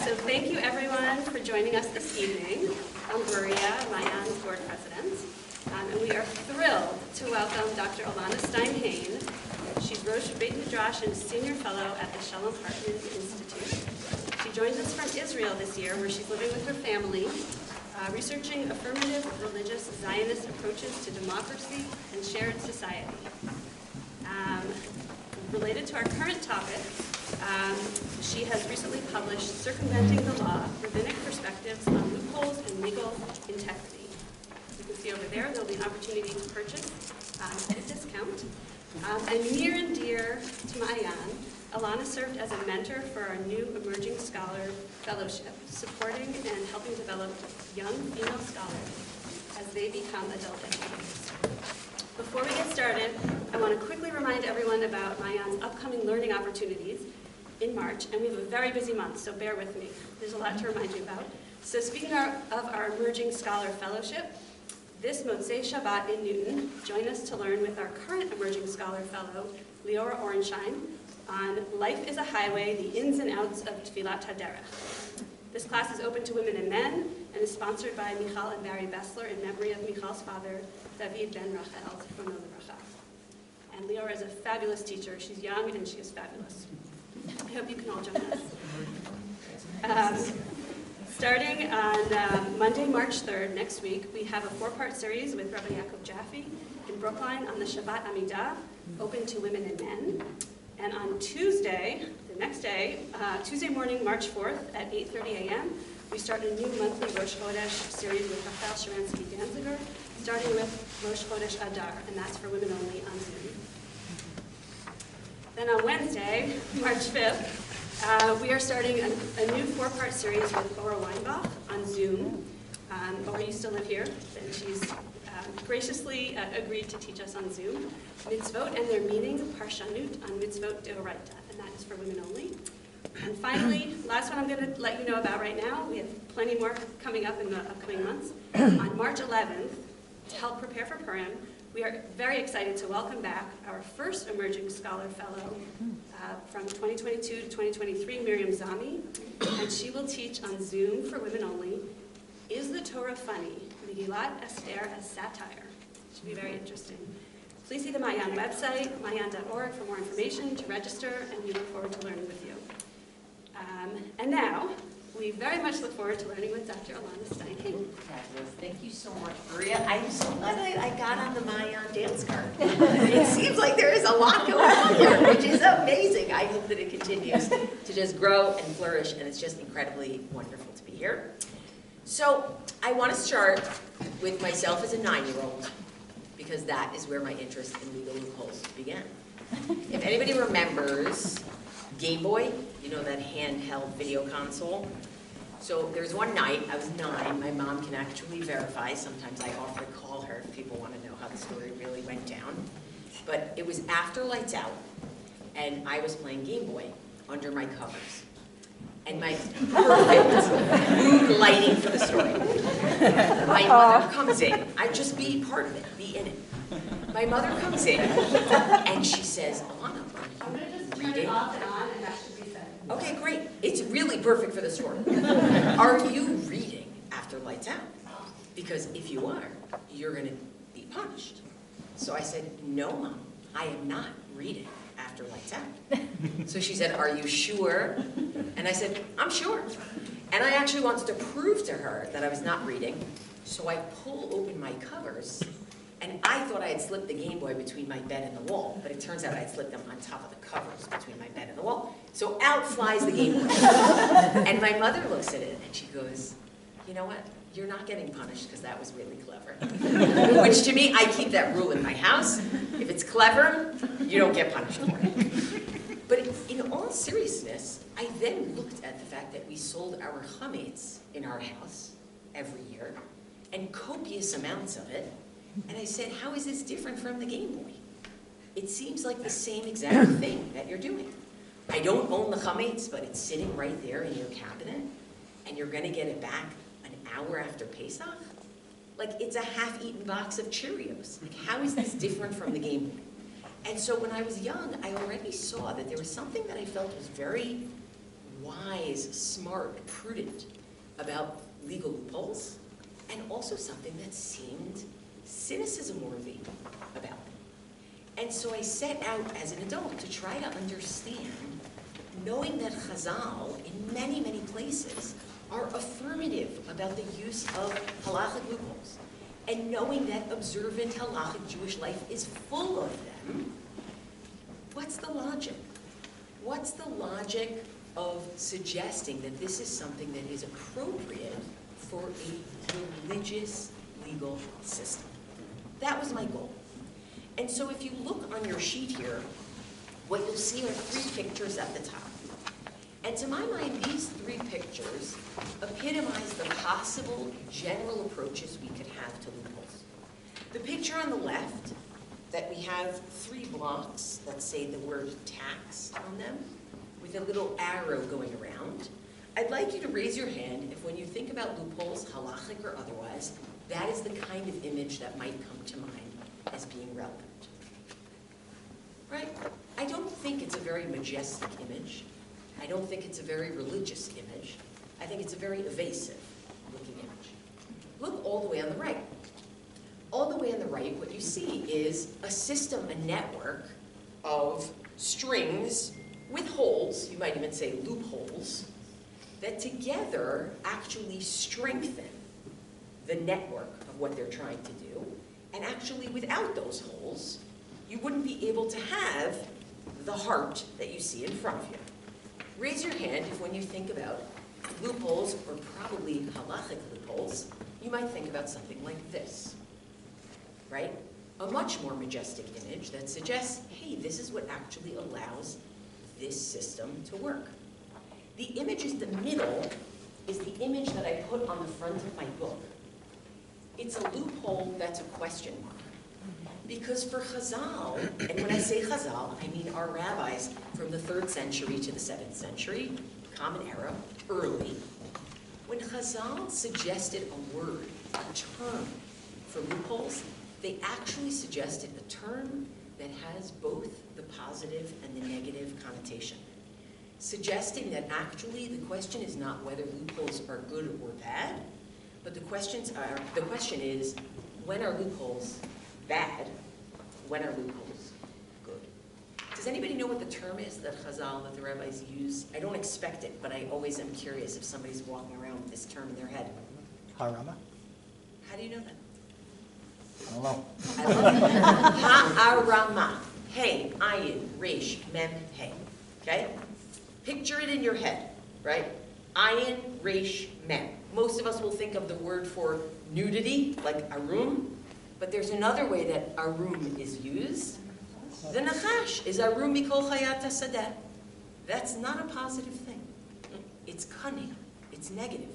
So thank you everyone for joining us this evening. I'm Maria, Mayan's board president, and we are thrilled to welcome Dr. Elana Stein Hain. She's Rosh Beit Midrash and senior fellow at the Shalom Hartman Institute. She joins us from Israel this year, where she's living with her family, researching affirmative religious Zionist approaches to democracy and shared society. Related to our current topic, she has recently published Circumventing the Law, Rabbinic Perspectives on Loopholes and Legal Integrity. You can see over there, there'll be an opportunity to purchase at a discount. And near and dear to Mayan, Elana served as a mentor for our new Emerging Scholar Fellowship, supporting and helping develop young female scholars as they become adult educators. Before we get started, I want to quickly remind everyone about Mayan's upcoming learning opportunities in March, and we have a very busy month, so bear with me. There's a lot to remind you about. So speaking of our Emerging Scholar Fellowship, this Motzei Shabbat in Newton, join us to learn with our current Emerging Scholar Fellow, Leora Orenstein, on Life is a Highway, the Ins and Outs of Tfilat HaDerech. This class is open to women and men, and is sponsored by Michal and Barry Bessler in memory of Michal's father, David ben Rachel, from Midrash. And Leora is a fabulous teacher. She's young and she is fabulous. I hope you can all join us. Starting on Monday, March 3rd, next week, we have a 4-part series with Rabbi Yaakov Jaffe in Brookline on the Shabbat Amidah, open to women and men. And on Tuesday, the next day, Tuesday morning, March 4th at 8:30 a.m., we start a new monthly Rosh Chodesh series with Rafael Sharansky-Danziger, starting with Rosh Chodesh Adar, and that's for women only on Zoom. Then on Wednesday, March 5th, we are starting a new 4-part series with Ora Weinbach on Zoom. Ora used to live here, and she's graciously agreed to teach us on Zoom. Mitzvot and their meaning, Parshanut on Mitzvot Deoraita, and that is for women only. And finally, last one I'm going to let you know about right now. We have plenty more coming up in the upcoming months. On March 11th, to help prepare for Purim, we are very excited to welcome back our first Emerging Scholar Fellow from 2022 to 2023, Miriam Zami, and she will teach on Zoom for women only, Is the Torah Funny? Megillat Esther as Satire. Should be very interesting. Please see the Mayan website, mayan.org, for more information, to register, and we look forward to learning with you. And now, we very much look forward to learning with Dr. Elana Stein Hain. Fabulous. Thank you so much, Maria. I'm so glad I got on the Mayan dance card. It seems like there is a lot going on here, which is amazing. I hope that it continues to just grow and flourish, and it's just incredibly wonderful to be here. So I want to start with myself as a 9-year-old, because that is where my interest in legal loopholes began. If anybody remembers Game Boy, you know, that handheld video console. So there was one night, I was 9, my mom can actually verify, sometimes I often call her if people want to know how the story really went down. But it was after lights out, and I was playing Game Boy under my covers. And my perfect mood lighting for the story. My mother comes in, I'd just be part of it, be in it. My mother comes in, and she says, Elana, I'm going to just turn it off and on, and that should be said. Okay, great. It's really perfect for the story. Are you reading after lights out? Because if you are, you're going to be punished. So I said, no, Mom, I am not reading after lights out. So she said, are you sure? And I said, I'm sure. And I actually wanted to prove to her that I was not reading. So I pull open my covers, and I thought I had slipped the Game Boy between my bed and the wall, but it turns out I had slipped them on top of the covers between my bed and the wall. So out flies the Game Boy. And my mother looks at it, and she goes, you know what? You're not getting punished because that was really clever. Which to me, I keep that rule in my house. If it's clever, you don't get punished for it. But in all seriousness, I then looked at the fact that we sold our chametz in our house every year, and copious amounts of it. And I said, how is this different from the Game Boy? It seems like the same exact thing that you're doing. I don't own the chametz, but it's sitting right there in your cabinet, and you're going to get it back an hour after Pesach? Like, it's a half-eaten box of Cheerios. Like, how is this different from the Game Boy? And so when I was young, I already saw that there was something that I felt was very wise, smart, prudent about legal loopholes, and also something that seemed cynicism-worthy about them. And so I set out as an adult to try to understand, knowing that Chazal, in many, many places, are affirmative about the use of halakhic loopholes, and knowing that observant halakhic Jewish life is full of them. What's the logic? What's the logic of suggesting that this is something that is appropriate for a religious legal system? That was my goal. And so if you look on your sheet here, what you'll see are 3 pictures at the top. And to my mind, these 3 pictures epitomize the possible general approaches we could have to loopholes. The picture on the left, that we have 3 blocks that say the word tax on them, with a little arrow going around. I'd like you to raise your hand if when you think about loopholes, halakhic or otherwise, that is the kind of image that might come to mind as being relevant. Right? I don't think it's a very majestic image. I don't think it's a very religious image. I think it's a very evasive looking image. Look all the way on the right. All the way on the right, what you see is a system, a network of strings with holes, you might even say loopholes, that together actually strengthen the network of what they're trying to do. And actually, without those holes, you wouldn't be able to have the heart that you see in front of you. Raise your hand if when you think about loopholes, or probably halakhic loopholes, you might think about something like this, right? A much more majestic image that suggests, hey, this is what actually allows this system to work. The image in the middle is the image that I put on the front of my book. It's a loophole that's a question mark. Because for Chazal, and when I say Chazal, I mean our rabbis from the 3rd century to the 7th century, Common Era, early, when Chazal suggested a word, a term for loopholes, they actually suggested a term that has both the positive and the negative connotation, suggesting that actually the question is not whether loopholes are good or bad, but the question is, when are loopholes bad? When are loopholes good? Does anybody know what the term is that Chazal, that the rabbis use? I don't expect it, but I always am curious if somebody's walking around with this term in their head. Harama? How do you know that? I don't know. I love it. Ha'arama. Hey, ayin, resh, mem, hey. Okay? Picture it in your head, right? Ayin, resh, mem. Most of us will think of the word for nudity, like arum, but there's another way that arum is used. The nachash is arum mikol chayat hasadeh. That's not a positive thing. It's cunning. It's negative.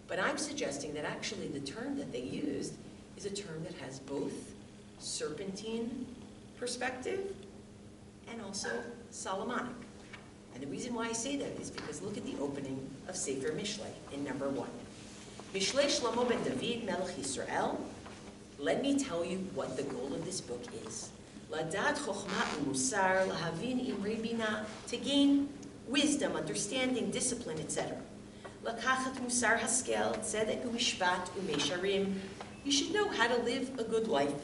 But I'm suggesting that actually the term that they used is a term that has both serpentine perspective and also Solomonic. And the reason why I say that is because look at the opening of Sefer Mishlei in number 1. Mishlei Shlomo ben David Melech Yisrael. Let me tell you what the goal of this book is. Ladat chokhmah u'musar, lahavin imrei bina, to gain wisdom, understanding, discipline, etc. Lakachat musar haskel, tzedek u'mishpat u'mesharim. You should know how to live a good life.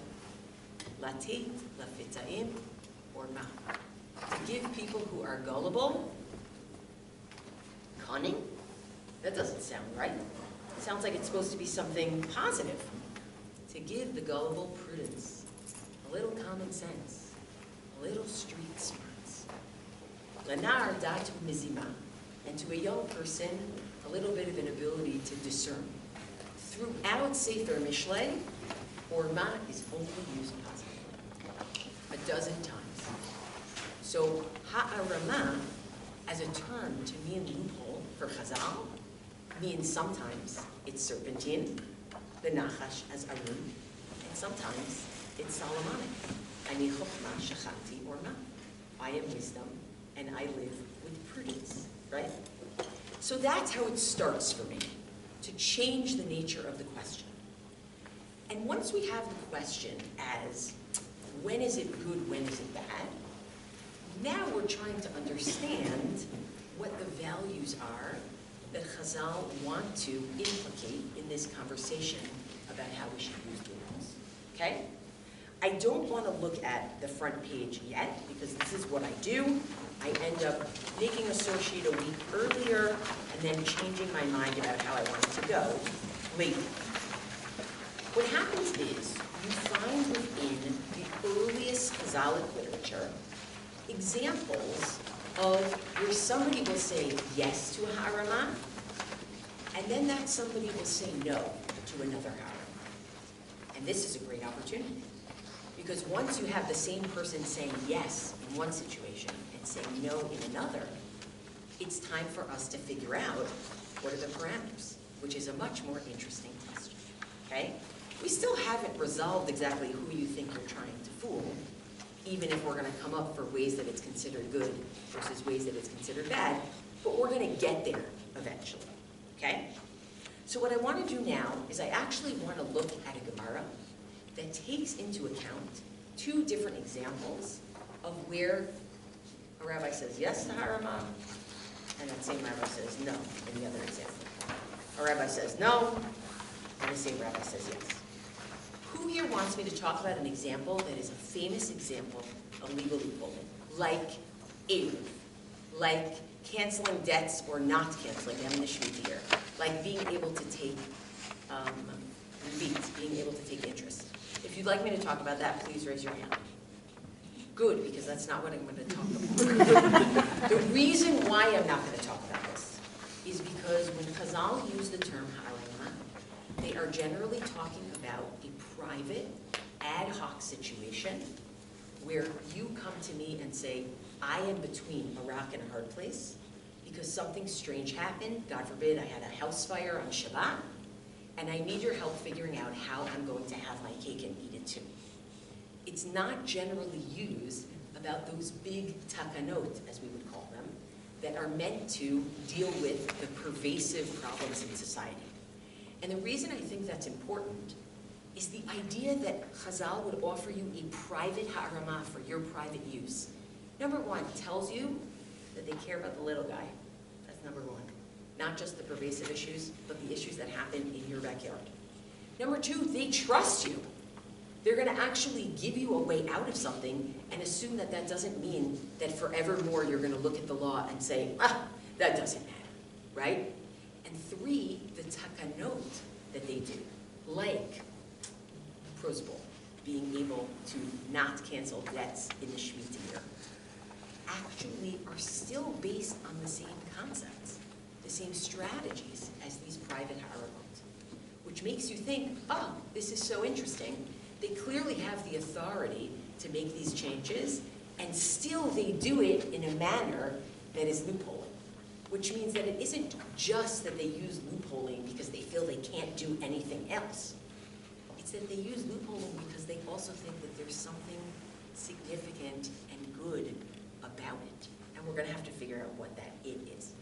Latit, lafitaim, or ma. To give people who are gullible, cunning. That doesn't sound right. It sounds like it's supposed to be something positive. To give the gullible prudence, a little common sense, a little street smarts. Lanar datu mizima, and to a young person, a little bit of an ability to discern. Throughout Sefer Mishlei, Orma is only used positively, a dozen times. So ha'arama, as a term to mean loophole for Chazal, means sometimes it's serpentine, the nachash as arum, and sometimes it's Solomonic. Ani chokhmah shachati orma. I am wisdom, and I live with prudence, right? So that's how it starts for me, to change the nature of the question. And once we have the question as, when is it good, when is it bad? Now we're trying to understand what the values are that Chazal want to implicate in this conversation about how we should use loopholes. Okay? I don't want to look at the front page yet, because this is what I do. I end up making a source sheet a week earlier and then changing my mind about how I want it to go later. What happens is you find within the earliest Chazalic literature examples of where somebody will say yes to a harama, and then that somebody will say no to another harama. And this is a great opportunity. Because once you have the same person saying yes in one situation and saying no in another, it's time for us to figure out what are the parameters, which is a much more interesting question, okay? We still haven't resolved exactly who you think you're trying to fool, even if we're gonna come up for ways that it's considered good versus ways that it's considered bad, but we're gonna get there eventually, okay? So what I wanna do now is I actually wanna look at a Gemara that takes into account two different examples of where a rabbi says yes to harama, and that same rabbi says no in the other example. A rabbi says no, and the same rabbi says yes. Who here wants me to talk about an example that is a famous example of legal loopholing? Like Eruv, like canceling debts or not canceling them in the Shemitah year, like being able to take Beit, being able to take interest. If you'd like me to talk about that, please raise your hand. Good, because that's not what I'm going to talk about. The reason why I'm not going to talk about this is because when Chazal use the term harama, they are generally talking about a private, ad hoc situation where you come to me and say, I am between a rock and a hard place because something strange happened. God forbid, I had a house fire on Shabbat, and I need your help figuring out how I'm going to have my cake and eat it too. It's not generally used about those big takanot, as we would call them, that are meant to deal with the pervasive problems in society. And the reason I think that's important is the idea that Chazal would offer you a private harama for your private use. Number one, tells you that they care about the little guy. That's number one. Not just the pervasive issues, but the issues that happen in your backyard. Number two, they trust you. They're going to actually give you a way out of something and assume that that doesn't mean that forevermore you're going to look at the law and say, that doesn't matter, right? And three, the takanot that they do, like prosbol, being able to not cancel debts in the Shemitah year, actually are still based on the same concepts, the same strategies as these private haramot, which makes you think, this is so interesting. They clearly have the authority to make these changes, and still they do it in a manner that is loopholing, which means that it isn't just that they use loopholing because they feel they can't do anything else. It's that they use loopholing because they also think that there's something significant and good about it. And we're going to have to figure out what that it is.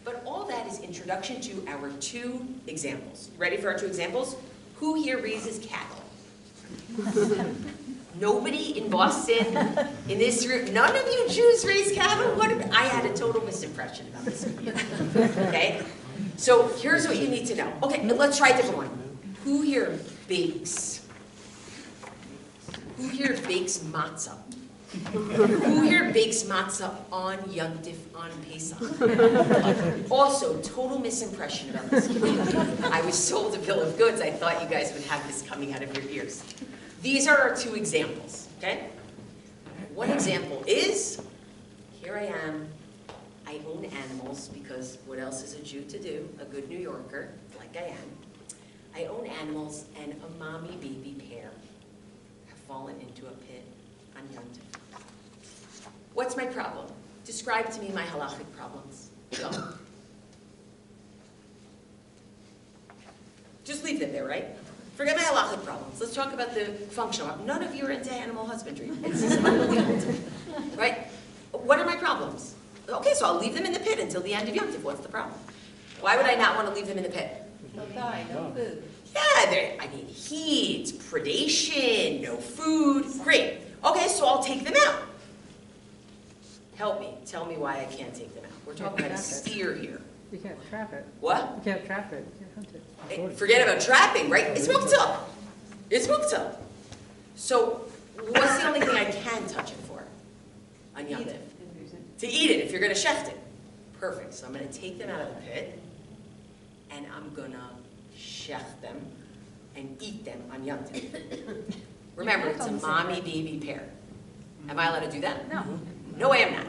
But all that is introduction to our two examples. Ready for our two examples? Who here raises cattle? Nobody in Boston, in this room, none of you Jews raise cattle? I had a total misimpression about this community. Okay? So here's what you need to know. Okay, let's try a different one. Who here bakes? Who here bakes matzah? Who here bakes matzah on Yom Tif, on Pesach? Also, total misimpression about this community. I was sold a bill of goods. I thought you guys would have this coming out of your ears. These are our two examples, okay? One example is, here I am. I own animals because what else is a Jew to do? A good New Yorker, like I am. I own animals, and a mommy-baby pair have fallen into a pit on Yom Tif. What's my problem? Describe to me my halakhic problems. Go. Just leave them there, right? Forget my halakhic problems. Let's talk about the functional. None of you are into animal husbandry. This is unbelievable to me, right? What are my problems? Okay, so I'll leave them in the pit until the end of Yom Tif. What's the problem? Why would I not want to leave them in the pit? They'll die, no food. Yeah, heat, predation, no food. Great. Okay, so I'll take them out. Help me. Tell me why I can't take them out. We're talking about a steer here. You can't trap it. What? You can't trap it. You can't hunt it. Forget about trapping, right? It's muktzah. It's muktzah. So what's the only thing I can touch it for on Yom Tov? To eat it, if you're going to shecht it. Perfect. So I'm going to take them out of the pit, and I'm going to shecht them and eat them on Yom Tov. Remember, it's a mommy-baby pair. Am I allowed to do that? No. No, I am not.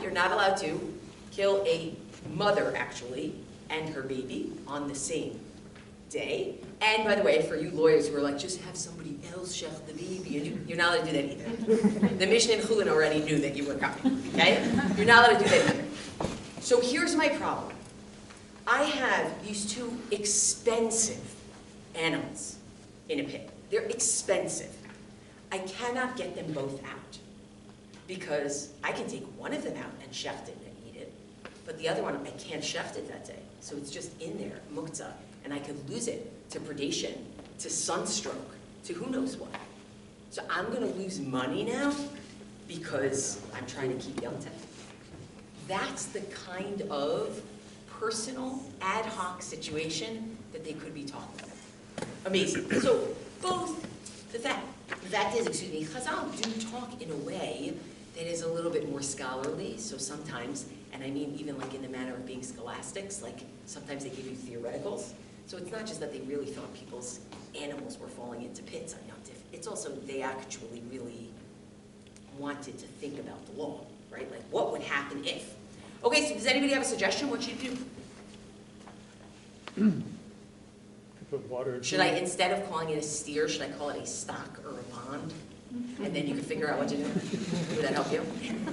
You're not allowed to kill a mother, actually, and her baby on the same day. And by the way, for you lawyers who are like, just have somebody else shech the baby, and you're not allowed to do that either. The Mishnah in Chulin already knew that you were coming, okay? You're not allowed to do that either. So here's my problem. I have these two expensive animals in a pit. They're expensive. I cannot get them both out because I can take one of them out and shecht it and eat it, but the other one, I can't shecht it that day. So it's just in there, muktzah, and I could lose it to predation, to sunstroke, to who knows what. So I'm going to lose money now because I'm trying to keep Yom Tov. That's the kind of personal, ad hoc situation that they could be talking about. Amazing. So both, the fact is, Chazal do talk in a way that is a little bit more scholarly. So sometimes, and I mean even like in the manner of being scholastics, like sometimes they give you theoreticals. So it's not just that they really thought people's animals were falling into pits on Yom Tov. It's also they actually really wanted to think about the law, right? Like what would happen if? Okay, so does anybody have a suggestion? What should you do? Put water. Should I, instead of calling it a steer, should I call it a stock or a pond? And then you can figure out what to do. Would that help you?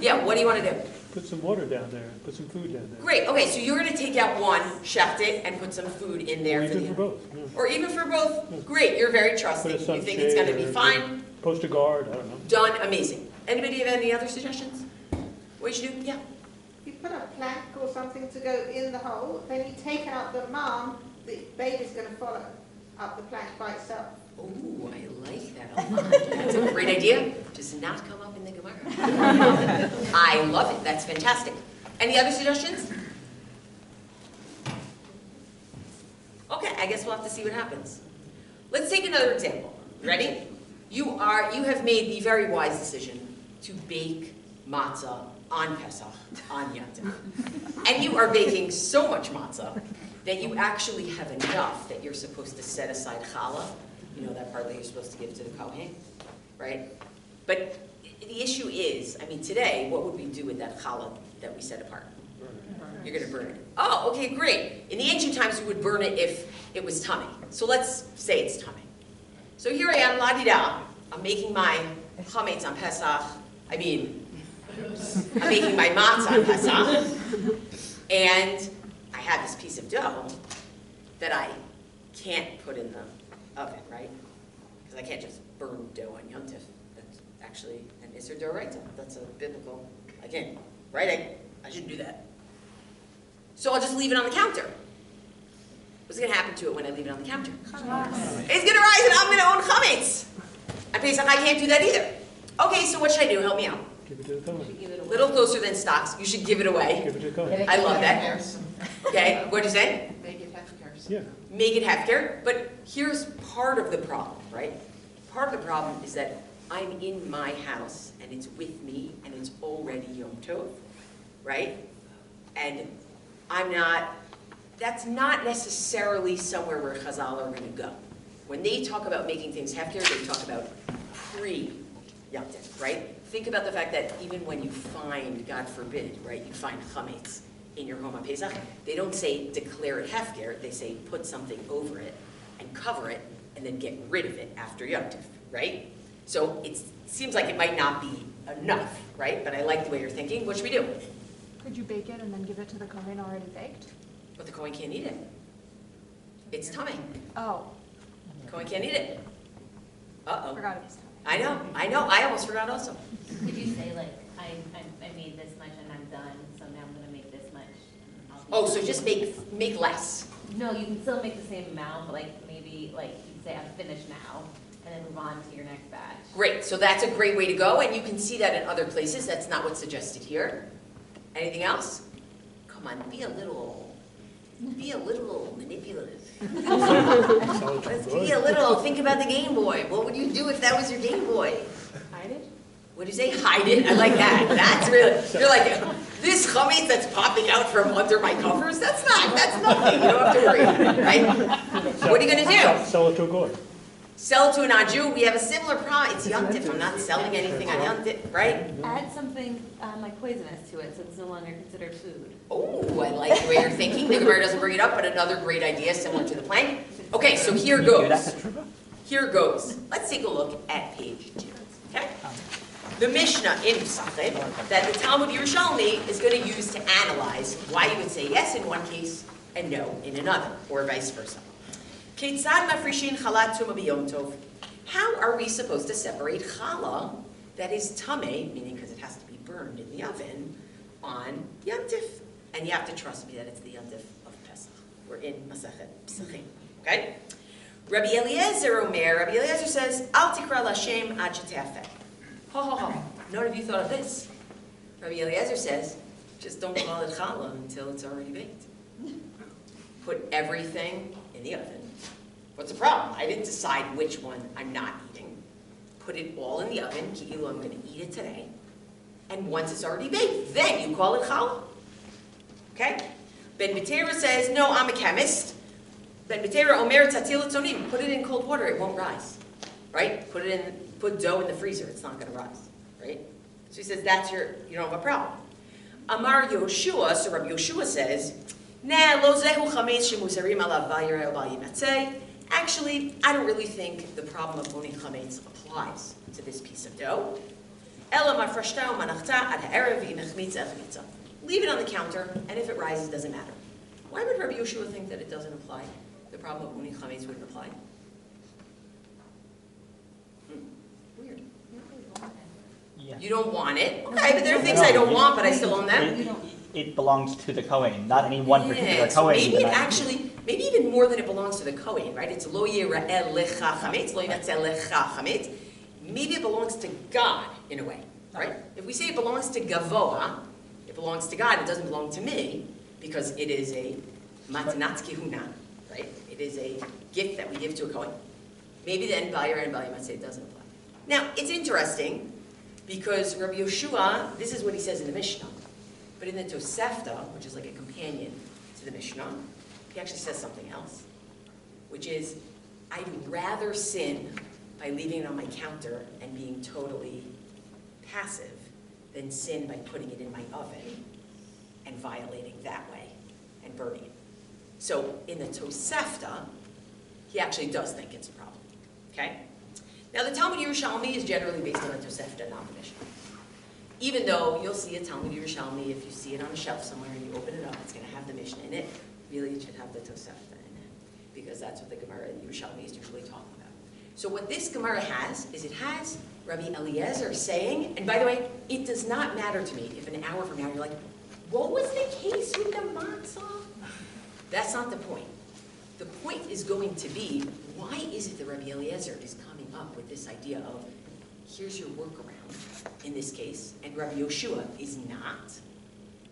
Yeah, what do you want to do? Put some water down there. Put some food down there. Great, okay, so you're going to take out one, shecht it, and put some food in there Or for even the for both. Yeah. Or even for both. Yeah. Great, you're very Put trusting. a You think sunshade it's going to be or- fine? Post a guard. I don't know. Done, amazing. Anybody have any other suggestions? What you should do? Yeah. You put a plank or something to go in the hole, then you take out the mom, the baby's going to follow up the plank by itself. Oh, I like that a lot. That's a great idea. Does not come up in the Gemara. I love it. That's fantastic. Any other suggestions? Okay, I guess we'll have to see what happens. Let's take another example. Ready? You have made the very wise decision to bake matzah on Pesach, on Yom Tov. And you are baking so much matzah that you actually have enough that you're supposed to set aside challah. You know, that part that you're supposed to give to the Kohen, right? But the issue is, I mean, today, what would we do with that challah that we set apart? You're going to burn it. Oh, okay, great. In the ancient times, we would burn it if it was tummy. So let's say it's tummy. So here I am, la-di-da. I'm making my chametz on Pesach. I mean, I'm making my matzah on Pesach. And I have this piece of dough that I can't put in the oven, right? Because I can't just burn dough on Yom Tov. That's actually an Isser D'Oraita. That's a biblical, I can't, right? I shouldn't do that. So I'll just leave it on the counter. What's going to happen to it when I leave it on the counter? It's going to rise and I'm going to own chametz. On Pesach, I can't do that either. Okay, so what should I do? Help me out. Give it to the Kohen. A little closer than stocks. You should give it away. Give it to the Kohen. I love that. Okay, what'd you say? Make it hefker. Yeah. Make it hefker. But here's part of the problem, right? Part of the problem is that I'm in my house and it's with me and it's already Yom Tov, right? And that's not necessarily somewhere where Chazal are going to go. When they talk about making things hefker, they talk about pre-Yom Tov, right? Think about the fact that even when you find, God forbid, right, you find chametz in your home on Pesach, they don't say declare it hefker, they say put something over it and cover it and then get rid of it after Yom Tov, right? So it seems like it might not be enough, right? But I like the way you're thinking. What should we do? Could you bake it and then give it to the Kohen already baked? But the Kohen can't eat it. It's tummy. Oh, Kohen can't eat it. Uh-oh. forgot it was time. I know. I almost forgot also. Could you say, like, I made this much and I'm done, so now I'm going to make this much? And I'll be Oh, done. so just make less. No, you can still make the same amount, but like maybe, like, you can say I'm finished now, and then move on to your next batch. Great, so that's a great way to go, and you can see that in other places. That's not what's suggested here. Anything else? Come on, be a little manipulative. Let's be a little, think about the Game Boy. What would you do if that was your Game Boy? Hide it? What do you say? Hide it? I like that. That's really, you're like, this chametz that's popping out from under my covers, that's nothing. You don't have to worry about it, right? What are you going to do? Sell it to a goy. Sell it to a non-Jew. We have a similar problem. It's yontif. I'm not selling anything on yontif, right? Add something like poisonous to it so it's no longer considered food. Oh, I like the way you're thinking. The Gemara doesn't bring it up, but another great idea similar to the plank. Okay, so here goes. Here goes. Let's take a look at page 2. Okay? The Mishnah in Pesachim that the Talmud Yerushalmi is going to use to analyze why you would say yes in one case and no in another, or vice versa. Keitzad mafrishin chala tuma b'yom tov. How are we supposed to separate chala that is tameh, meaning because it has to be burned in the oven, on Yom Tif? And you have to trust me that it's the Yom Tif of Pesach. We're in Masechet Pesachim. Okay? Rabbi Eliezer says, Al tikra l'Hashem ad shetafeh. Ho ho ho. None of you thought of this. Rabbi Eliezer says, just don't call it challah until it's already baked. Put everything in the oven. What's the problem? I didn't decide which one I'm not eating. Put it all in the oven. Ki'ilu, I'm going to eat it today. And once it's already baked, then you call it challah. Okay? Ben Betera says, no, I'm a chemist. Ben Betera omer tatil etzonim. Put it in cold water, it won't rise. Right? Put dough in the freezer, it's not going to rise. Right? So he says, you don't have a problem. Amar Yoshua, so Rabbi Yoshua says, nah, lo zehu chametz shemusarim alav vayireh or bal yimatzeh. Actually, I don't really think the problem of owning chametz applies to this piece of dough. Ela mafrashta u'manachta ad ha'erev v'imechmitza echmitza. Leave it on the counter, and if it rises, it doesn't matter. Why would Rabbi Yoshua think that it doesn't apply? The problem of owning chametz wouldn't apply? Weird. Yeah. You don't want it? Okay, but there are things I don't want, but I still own them. It belongs to the Kohen, not any one particular So Kohen. maybe even more than it belongs to the Kohen, right? It's lo yira'eh lecha chametz, lo yimatzeh lecha chametz. Maybe it belongs to God in a way, right? If we say it belongs to Gavoa, it belongs to God, it doesn't belong to me, because it is a matanat kehuna, right? It is a gift that we give to a Kohen. Maybe then Bayir and Bayim doesn't apply. Now, it's interesting, because Rabbi Yoshua, this is what he says in the Mishnah, but in the Tosefta, which is like a companion to the Mishnah, he actually says something else, which is, I'd rather sin by leaving it on my counter and being totally passive than sin by putting it in my oven and violating that way and burning it. So in the Tosefta, he actually does think it's a problem. Okay? Now the Talmud Yerushalmi is generally based on the Tosefta, not the Mishnah. Even though you'll see a Talmud Yerushalmi, if you see it on a shelf somewhere and you open it up, it's going to have the Mishnah in it. Really, it should have the Tosefta in it, because that's what the Gemara in Yerushalmi is usually talking about. So what this Gemara has is it has Rabbi Eliezer saying, and by the way, it does not matter to me if an hour from now you're like, what was the case with the matzah? That's not the point. The point is going to be, why is it that Rabbi Eliezer is coming up with this idea of, here's your workaround in this case, and Rabbi Yoshua is not,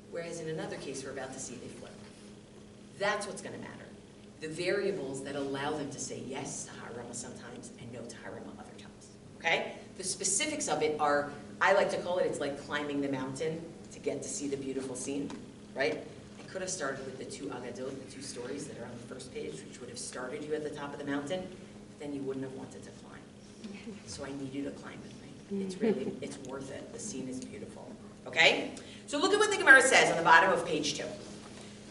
whereas in another case we're about to see they flip. That's what's going to matter. The variables that allow them to say yes to harama sometimes and no to harama other times. Okay? The specifics of it are, I like to call it, it's like climbing the mountain to get to see the beautiful scene, right? I could have started with the two agadot, the two stories that are on the first page, which would have started you at the top of the mountain, but then you wouldn't have wanted to climb. So I need you to climb with me. It's worth it. The scene is beautiful. Okay? So look at what the Gemara says on the bottom of page 2.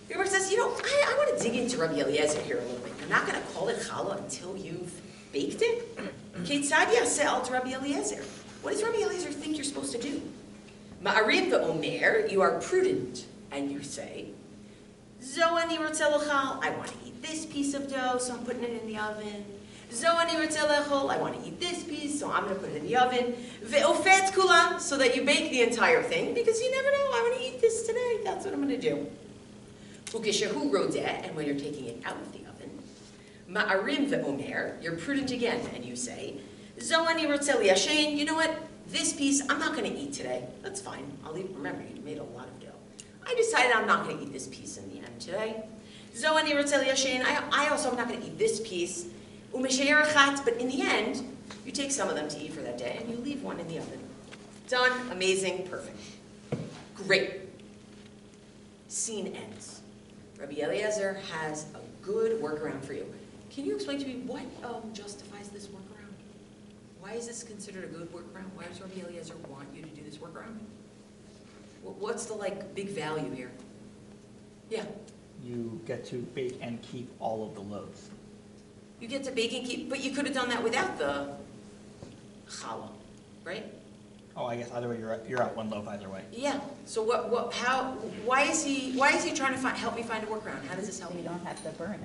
The Gemara says, I want to dig into Rabbi Eliezer here a little bit. You're not going to call it challah until you've baked it? Keitzad yaseh al Rabbi Eliezer. What does Rabbi Eliezer think you're supposed to do? Ma'arim ve'omer, you are prudent, and you say, Zo ani rotzeh l'chal, I want to eat this piece of dough, so I'm putting it in the oven. Zo ani rotzeh l'chol, I want to eat this piece, so I'm going to put it in the oven. Ve'ofet kulam, so that you bake the entire thing, because you never know, I want to eat this today, that's what I'm going to do. Ukeshehu rodeh, and when you're taking it out of the oven, ma'arim ve'omer, you're prudent again, and you say, Zoani Rotzeli Yashin, you know what? This piece, I'm not going to eat today. That's fine. I'll eat, remember, you made a lot of dough. I decided I'm not going to eat this piece in the end today. Zoani Rotzeli Yashin, I also am not going to eat this piece. Umeshayerachat, but in the end, you take some of them to eat for that day, and you leave one in the oven. Done, amazing, perfect. Great. Scene ends. Rabbi Eliezer has a good workaround for you. Can you explain to me what justifies this workaround? Why is this considered a good workaround? Why does Rabbi Eliezer want you to do this workaround? What's the big value here? Yeah. You get to bake and keep all of the loaves. You get to bake and keep, but you could have done that without the challah, right? Oh, I guess either way, you're out one loaf either way. Yeah. So why is he trying to help me find a workaround? How does this help So me? you don't have to burn it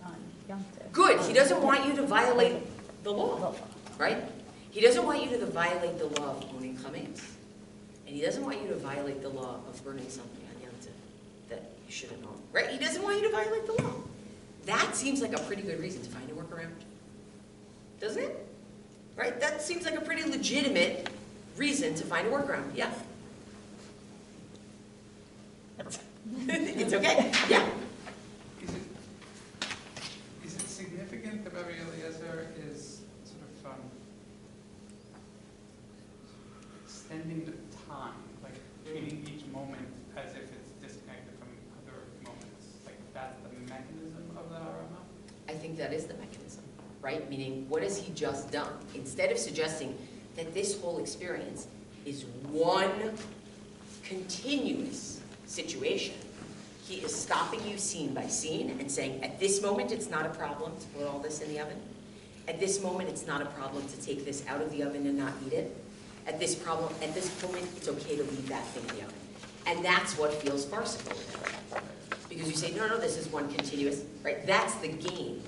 on Yom Tov. Good. He doesn't want you to violate the law, right? He doesn't want you to violate the law of owning chametz, and he doesn't want you to violate the law of burning something on Yom Tov that you shouldn't own, right? He doesn't want you to violate the law. That seems like a pretty good reason to find a workaround, doesn't it? Right? That seems like a pretty legitimate reason to find a workaround. Yeah. Never mind. It's okay. Yeah. Is it significant that Rabbi Eliezer is sort of extending the time, like treating each moment as if it's disconnected from other moments? Like that's the mechanism of the harama? I think that is the mechanism, right? Meaning, what has he just done? Instead of suggesting that this whole experience is one continuous situation, he is stopping you scene by scene and saying, at this moment, it's not a problem to put all this in the oven. At this moment, it's not a problem to take this out of the oven and not eat it. At this moment, it's okay to leave that thing in the oven. And that's what feels farcical. Because you say, no, this is one continuous, right? That's the game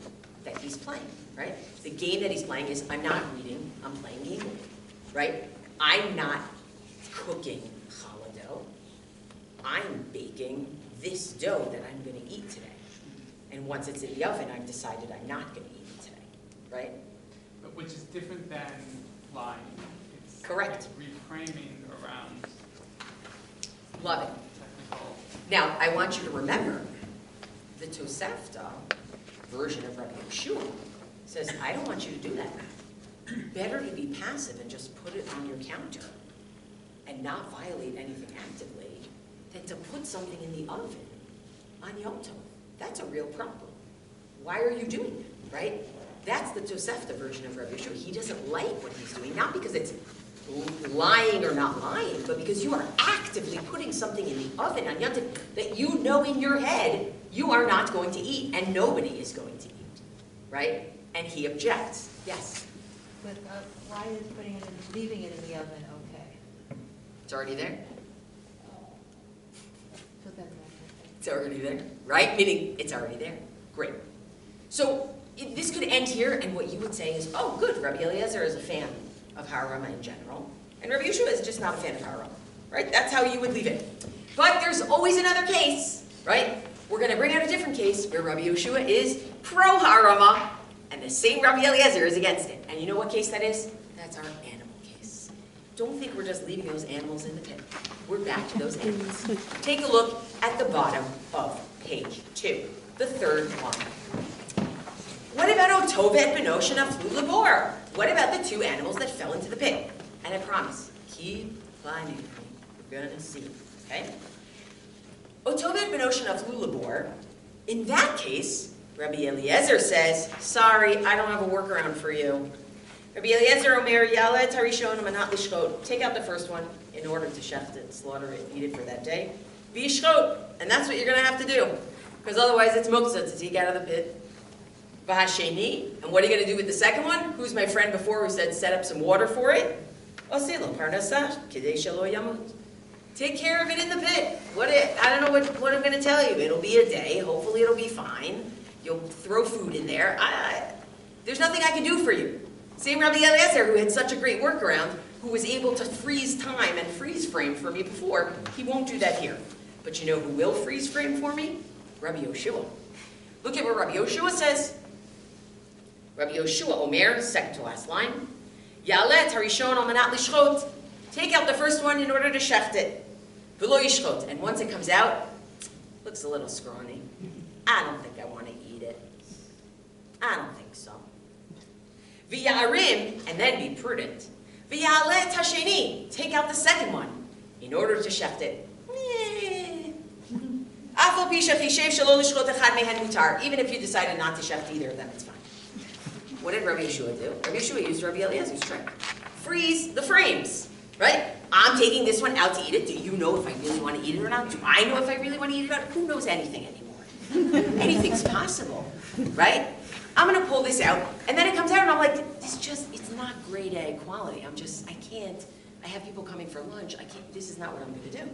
that he's playing, right? The game that he's playing is, I'm not reading, I'm playing game with it, right? I'm not cooking challah dough. I'm baking this dough that I'm going to eat today. And once it's in the oven, I've decided I'm not going to eat it today, right? But which is different than lying. It's Correct. reframing around Love it. technical. Now, I want you to remember, the Tosefta version of Rabbi Yeshua says, I don't want you to do that. Better to be passive and just put it on your counter and not violate anything actively than to put something in the oven on Yom Tov. That's a real problem. Why are you doing it, right? That's the Tosefta version of Rabbi Yeshua. He doesn't like what he's doing, not because it's lying or not lying, but because you are actively putting something in the oven on Yom Tov that you know in your head you are not going to eat and nobody is going to eat, right? And he objects. Yes? But why is putting it in, leaving it in the oven okay? It's already there. So then It's already there, right? Meaning it's already there. Great. So this could end here, and what you would say is, oh, good, Rabbi Eliezer is a fan of harama in general, and Rabbi Yeshua is just not a fan of harama, right? That's how you would leave it. But there's always another case, right? We're going to bring out a different case where Rabbi Yeshua is pro-harama, and the same Rabbi Eliezer is against it. And you know what case that is? That's our animal case. Don't think we're just leaving those animals in the pit. We're back to those animals. Take a look at the bottom of page 2, the third one. What about Otovet Benosh and Aflu Labor? What about the two animals that fell into the pit? And I promise, keep finding me. You're going to see, okay? Otovet Benosh and Aflu Labor, in that case, Rabbi Eliezer says, sorry, I don't have a workaround for you. Rabbi Eliezer Omer, Yala Tarishon Manat Lishchot. Take out the first one in order to shecht it, slaughter it, eat it for that day. V'yishchot, and that's what you're going to have to do. Because otherwise it's muktzah to take out of the pit. V'hasheni, and what are you going to do with the second one? Who's my friend before who said set up some water for it? Osilo parnasah, kidei shelo yamut. Take care of it in the pit. I don't know what I'm going to tell you. It'll be a day. Hopefully it'll be fine. You'll throw food in there. There's nothing I can do for you. Same Rabbi Eliezer, who had such a great workaround, who was able to freeze time and freeze frame for me before, he won't do that here. But you know who will freeze frame for me? Rabbi Yoshua. Look at what Rabbi Yoshua says. Rabbi Yoshua Omer, second to last line. Ya'alet harishon al manat lishchot. Take out the first one in order to shecht it. V'lo yishchot. And once it comes out, looks a little scrawny. I don't think I want to eat it. I don't think so. V'ya'arim, and then be prudent. V'ya'alet hasheni. Take out the second one in order to shecht it. Even if you decided not to shecht either of them, it's fine. What did Rabbi Yeshua do? Rabbi Yeshua used Rabbi Eliezer's trick. Freeze the frames, right? I'm taking this one out to eat it. Do you know if I really want to eat it or not? Do I know if I really want to eat it or not? Who knows anything anymore? Anything's possible, right? I'm going to pull this out, and then it comes out, and I'm like, it's not grade A quality. I can't. I have people coming for lunch. This is not what I'm going to do.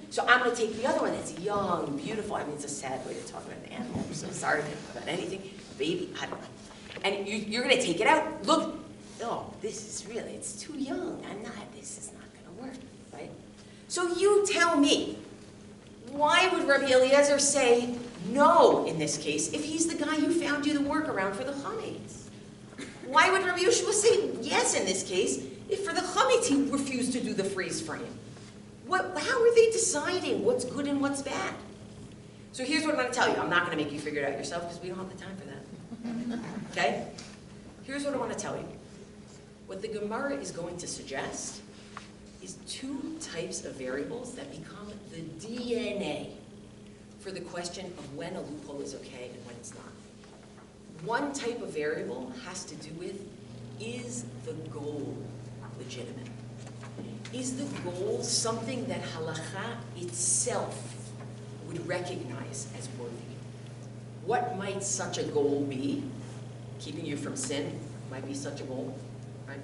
So I'm going to take the other one that's young, beautiful. I mean, it's a sad way to talk about an animal. I'm so sorry about anything. Baby, I don't know. And you're going to take it out. Look, this is really, it's too young. This is not going to work, right? So you tell me, why would Rabbi Eliezer say no in this case if he's the guy who found you the workaround for the chametz? Why would Rabbi Yeshua say yes in this case if for the chametz he refused to do the freeze frame? How are they deciding what's good and what's bad? So here's what I'm going to tell you. I'm not going to make you figure it out yourself because we don't have the time for that. Okay? Here's what I want to tell you. What the Gemara is going to suggest is two types of variables that become the DNA for the question of when a loophole is okay and when it's not. One type of variable has to do with, is the goal legitimate? Is the goal something that halakha itself would recognize as worthy? What might such a goal be? Keeping you from sin might be such a goal, right?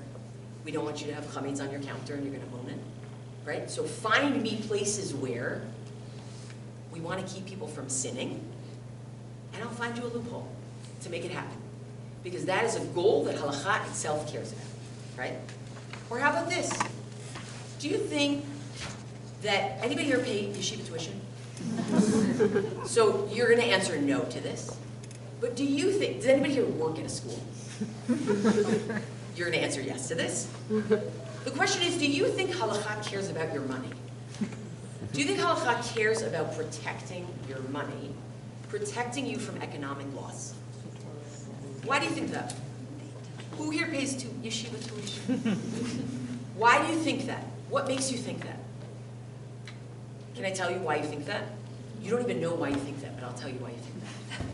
We don't want you to have chametz on your counter and you're going to own it, right? So find me places where we want to keep people from sinning, and I'll find you a loophole to make it happen. Because that is a goal that halakha itself cares about, right? Or how about this? Do you think that, anybody here pay yeshiva tuition? So you're going to answer no to this. But do you think, does anybody here work in a school? You're going to answer yes to this. The question is, do you think halakha cares about your money? Do you think halakha cares about protecting your money, protecting you from economic loss? Why do you think that? Who here pays yeshiva tuition? Why do you think that? What makes you think that? Can I tell you why you think that? You don't even know why you think that, but I'll tell you why you think that.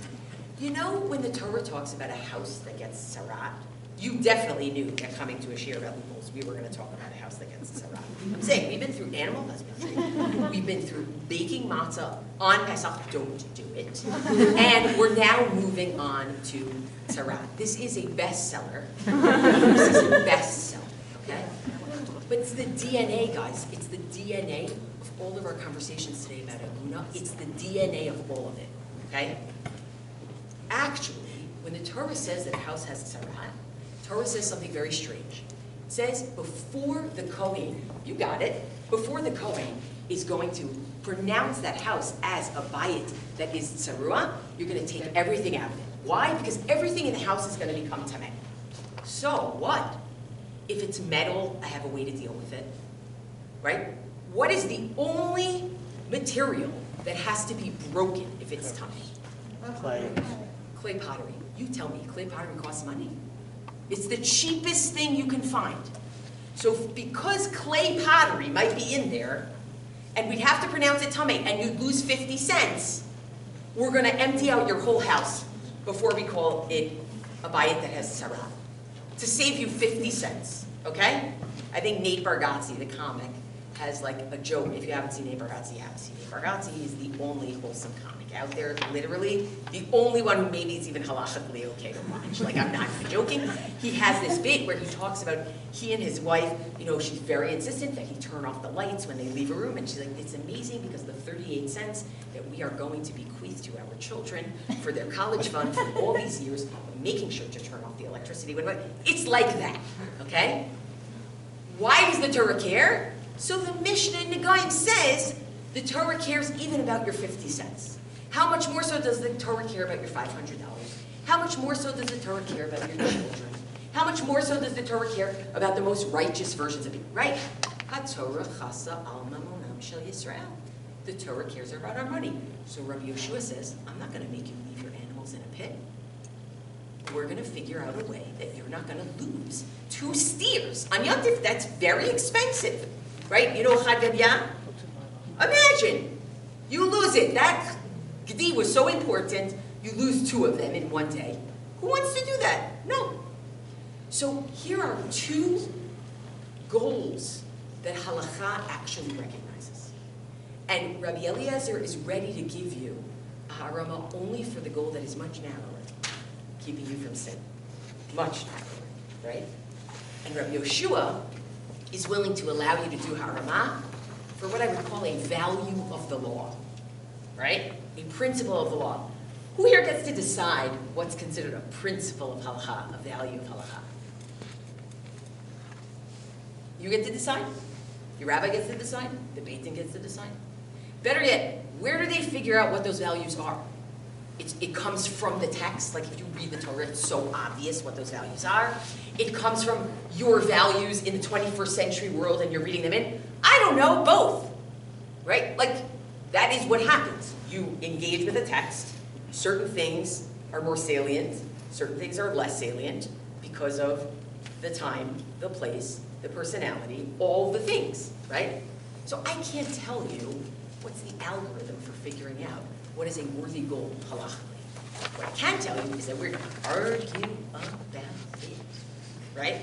You know when the Torah talks about a house that gets sarat, you definitely knew that coming to a shiur about loopholes, we were going to talk about a house that gets sarat. I'm saying, we've been through animal husbandry, we've been through baking matzah on Pesach, don't do it, and we're now moving on to sarat. This is a bestseller. This is a bestseller, okay? But it's the DNA, guys. It's the DNA of all of our conversations today about alumna. It's the DNA of all of it, okay? Actually, when the Torah says that a house has sarat, Torah says something very strange. It says before the Kohen, you got it, before the Kohen is going to pronounce that house as a Beit that is tzarua, you're going to take everything out of it. Why? Because everything in the house is going to become tameh. So what? If it's metal, I have a way to deal with it, right? What is the only material that has to be broken if it's tameh? Clay. Clay pottery. You tell me, clay pottery costs money. It's the cheapest thing you can find. So because clay pottery might be in there, and we'd have to pronounce it tameh, and you'd lose 50 cents, we're going to empty out your whole house before we call it a bayit that has sarat, to save you 50 cents, okay? I think Nate Bargatze, the comic, has like a joke. If you haven't seen Nate Bargatze, you have to see Nate Bargatze. He's the only wholesome comic out there, literally. The only one who maybe is even halachically okay to watch. Like, I'm not even joking. He has this bit where he talks about he and his wife, you know, she's very insistent that he turn off the lights when they leave a room. And she's like, it's amazing because the 38 cents that we are going to bequeath to our children for their college fund for all these years of making sure to turn off the electricity. It's like that, okay? Why does the Torah care? So the Mishnah in Nagaim says the Torah cares even about your 50 cents. How much more so does the Torah care about your $500? How much more so does the Torah care about your children? How much more so does the Torah care about the most righteous versions of people, right? HaTorah chasa al mamonam shel Yisrael. The Torah cares about our money. So Rabbi Yeshua says, I'm not going to make you leave your animals in a pit. We're going to figure out a way that you're not going to lose 2 steers on Yom Tov. That's very expensive, right? You know Chagavya? Imagine, you lose it. That Gdi was so important, you lose 2 of them in one day. Who wants to do that? No. So here are 2 goals that halakha actually recognizes. And Rabbi Eliezer is ready to give you a harama only for the goal that is much narrower, keeping you from sin. Much narrower, right? And Rabbi Yeshua is willing to allow you to do harama for what I would call a value of the law, right? A principle of the law. Who here gets to decide what's considered a principle of halakha, a value of halakha? You get to decide? Your rabbi gets to decide? The Beit gets to decide? Better yet, where do they figure out what those values are? It comes from the text. Like if you read the Torah, it's so obvious what those values are. It comes from your values in the 21st century world and you're reading them in. I don't know, both, right? Like that is what happens. You engage with a text. Certain things are more salient. Certain things are less salient because of the time, the place, the personality, all the things, right? So I can't tell you what's the algorithm for figuring out what is a worthy goal halachically. What I can tell you is that we're going to argue about it, right?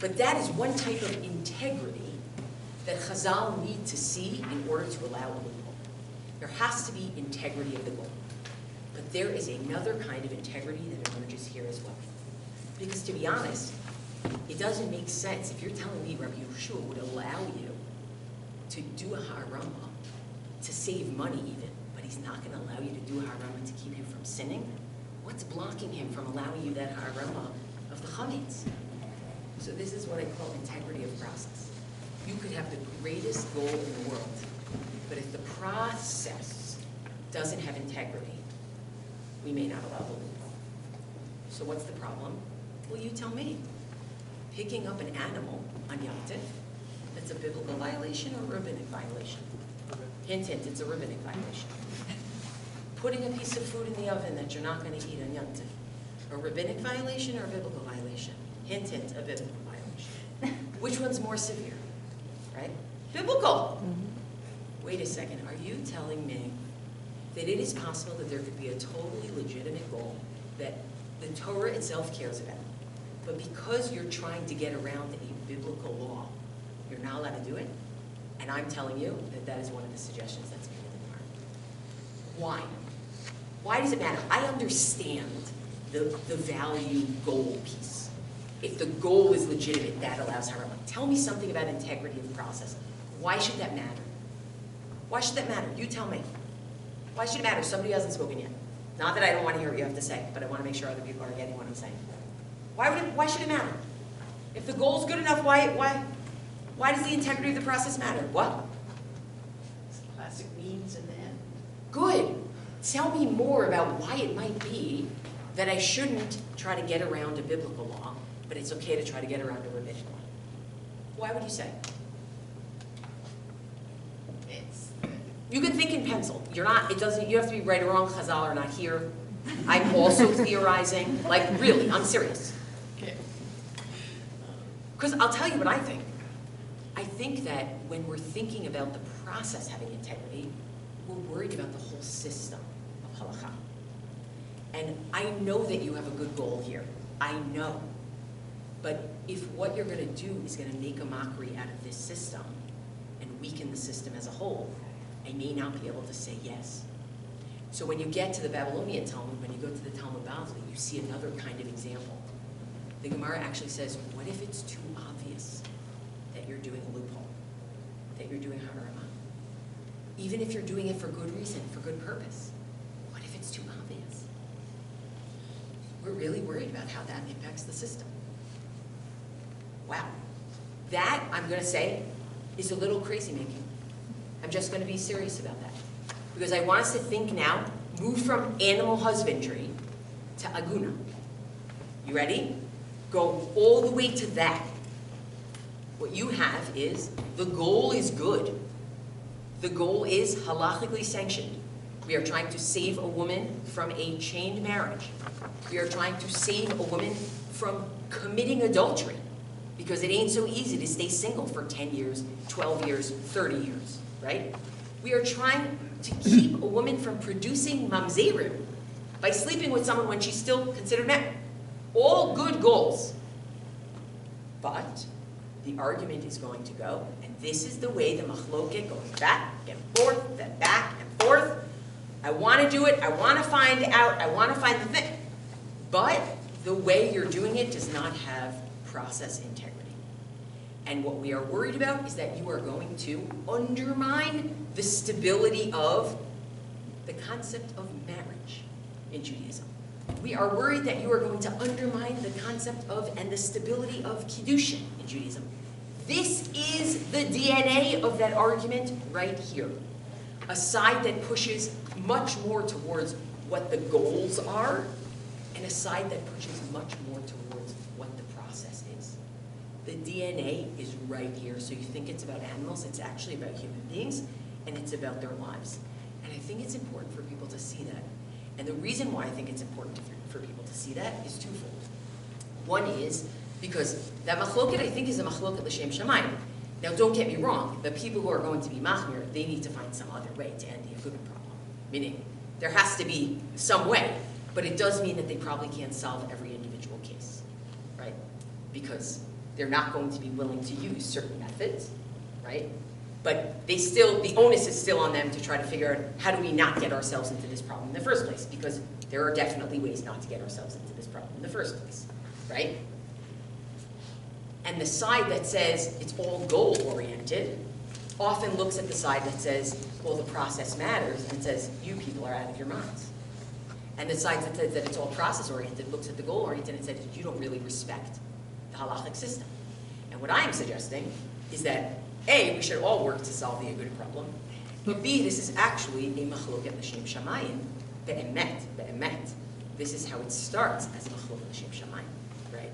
But that is one type of integrity that Chazal need to see in order to allow a loophole. There has to be integrity of the goal. But there is another kind of integrity that emerges here as well. Because to be honest, it doesn't make sense. If you're telling me Rabbi Yeshua would allow you to do a harama, to save money even, but he's not going to allow you to do a harama to keep you from sinning, what's blocking him from allowing you that harama of the chametz? So this is what I call integrity of process. You could have the greatest goal in the world, but if the process doesn't have integrity, we may not allow the loophole. So what's the problem? Well, you tell me. Picking up an animal on Yom Tov, that's a biblical violation or a rabbinic violation? Hint, hint, it's a rabbinic violation. Putting a piece of food in the oven that you're not going to eat on Yom Tov, a rabbinic violation or a biblical violation? Hint, hint, a biblical violation. Which one's more severe, right? Biblical. Wait a second, are you telling me that it is possible that there could be a totally legitimate goal that the Torah itself cares about, but because you're trying to get around a biblical law, you're not allowed to do it? And I'm telling you that that is one of the suggestions that's made in the Gemara. Why? Why does it matter? I understand the value goal piece. If the goal is legitimate, that allows harama. Tell me something about integrity of the process. Why should that matter? Why should that matter? You tell me. Why should it matter? Somebody hasn't spoken yet. Not that I don't want to hear what you have to say, but I want to make sure other people are getting what I'm saying. Why should it matter? If the goal's good enough, why does the integrity of the process matter? What? It's classic means in the end. Good. Tell me more about why it might be that I shouldn't try to get around a biblical law, but it's okay to try to get around a rabbinic law. Why would you say? You can think in pencil. You have to be right or wrong. Chazal are not here. I'm also theorizing. Like, really, I'm serious. Because I'll tell you what I think. I think that when we're thinking about the process having integrity, we're worried about the whole system of halakha. And I know that you have a good goal here. I know. But if what you're going to do is going to make a mockery out of this system and weaken the system as a whole, I may not be able to say yes. So when you get to the Babylonian Talmud, when you go to the Talmud Bavli, you see another kind of example. The Gemara actually says, what if it's too obvious that you're doing a loophole, that you're doing harama? Even if you're doing it for good reason, for good purpose, what if it's too obvious? We're really worried about how that impacts the system. Wow. That, I'm going to say, is a little crazy making. I'm just going to be serious about that. Because I want us to think now, move from animal husbandry to aguna. You ready? go all the way to that, what you have is the goal is good. The goal is halachically sanctioned. We are trying to save a woman from a chained marriage. We are trying to save a woman from committing adultery, because it ain't so easy to stay single for 10 years, 12 years, 30 years, right? We are trying to keep a woman from producing mamzerim by sleeping with someone when she's still considered married. All good goals. But the argument is going to go, and this is the way the machloket goes back and forth, then back and forth. I want to do it, I want to find out, I want to find the thing. But the way you're doing it does not have process integrity. And what we are worried about is that you are going to undermine the stability of the concept of marriage in Judaism. We are worried that you are going to undermine the concept of and the stability of Kiddushin in Judaism. This is the DNA of that argument right here. A side that pushes much more towards what the goals are, and a side that pushes much more towards what the process is. The DNA is right here. So you think it's about animals, it's actually about human beings, and it's about their lives. And I think it's important for people to see that. And the reason why I think it's important for people to see that is twofold. One is because that machloket, I think, is a machloket l'shem shamayim. Now, don't get me wrong. The people who are going to be machmir, they need to find some other way to end the Yehudin problem. Meaning, there has to be some way. But it does mean that they probably can't solve every individual case, right? Because they're not going to be willing to use certain methods, right? But they still, the onus is still on them to try to figure out how do we not get ourselves into this problem in the first place, because there are definitely ways not to get ourselves into this problem in the first place, right? And the side that says it's all goal-oriented often looks at the side that says, well, the process matters, and says, you people are out of your minds. And the side that says that it's all process-oriented looks at the goal-oriented and says, you don't really respect the halakhic system. And what I'm suggesting is that, A, we should all work to solve the Yehudin problem, but B, this is actually a machloket l'shem shamayim, be'emet. This is how it starts as a machloket l'shem shamayim, right?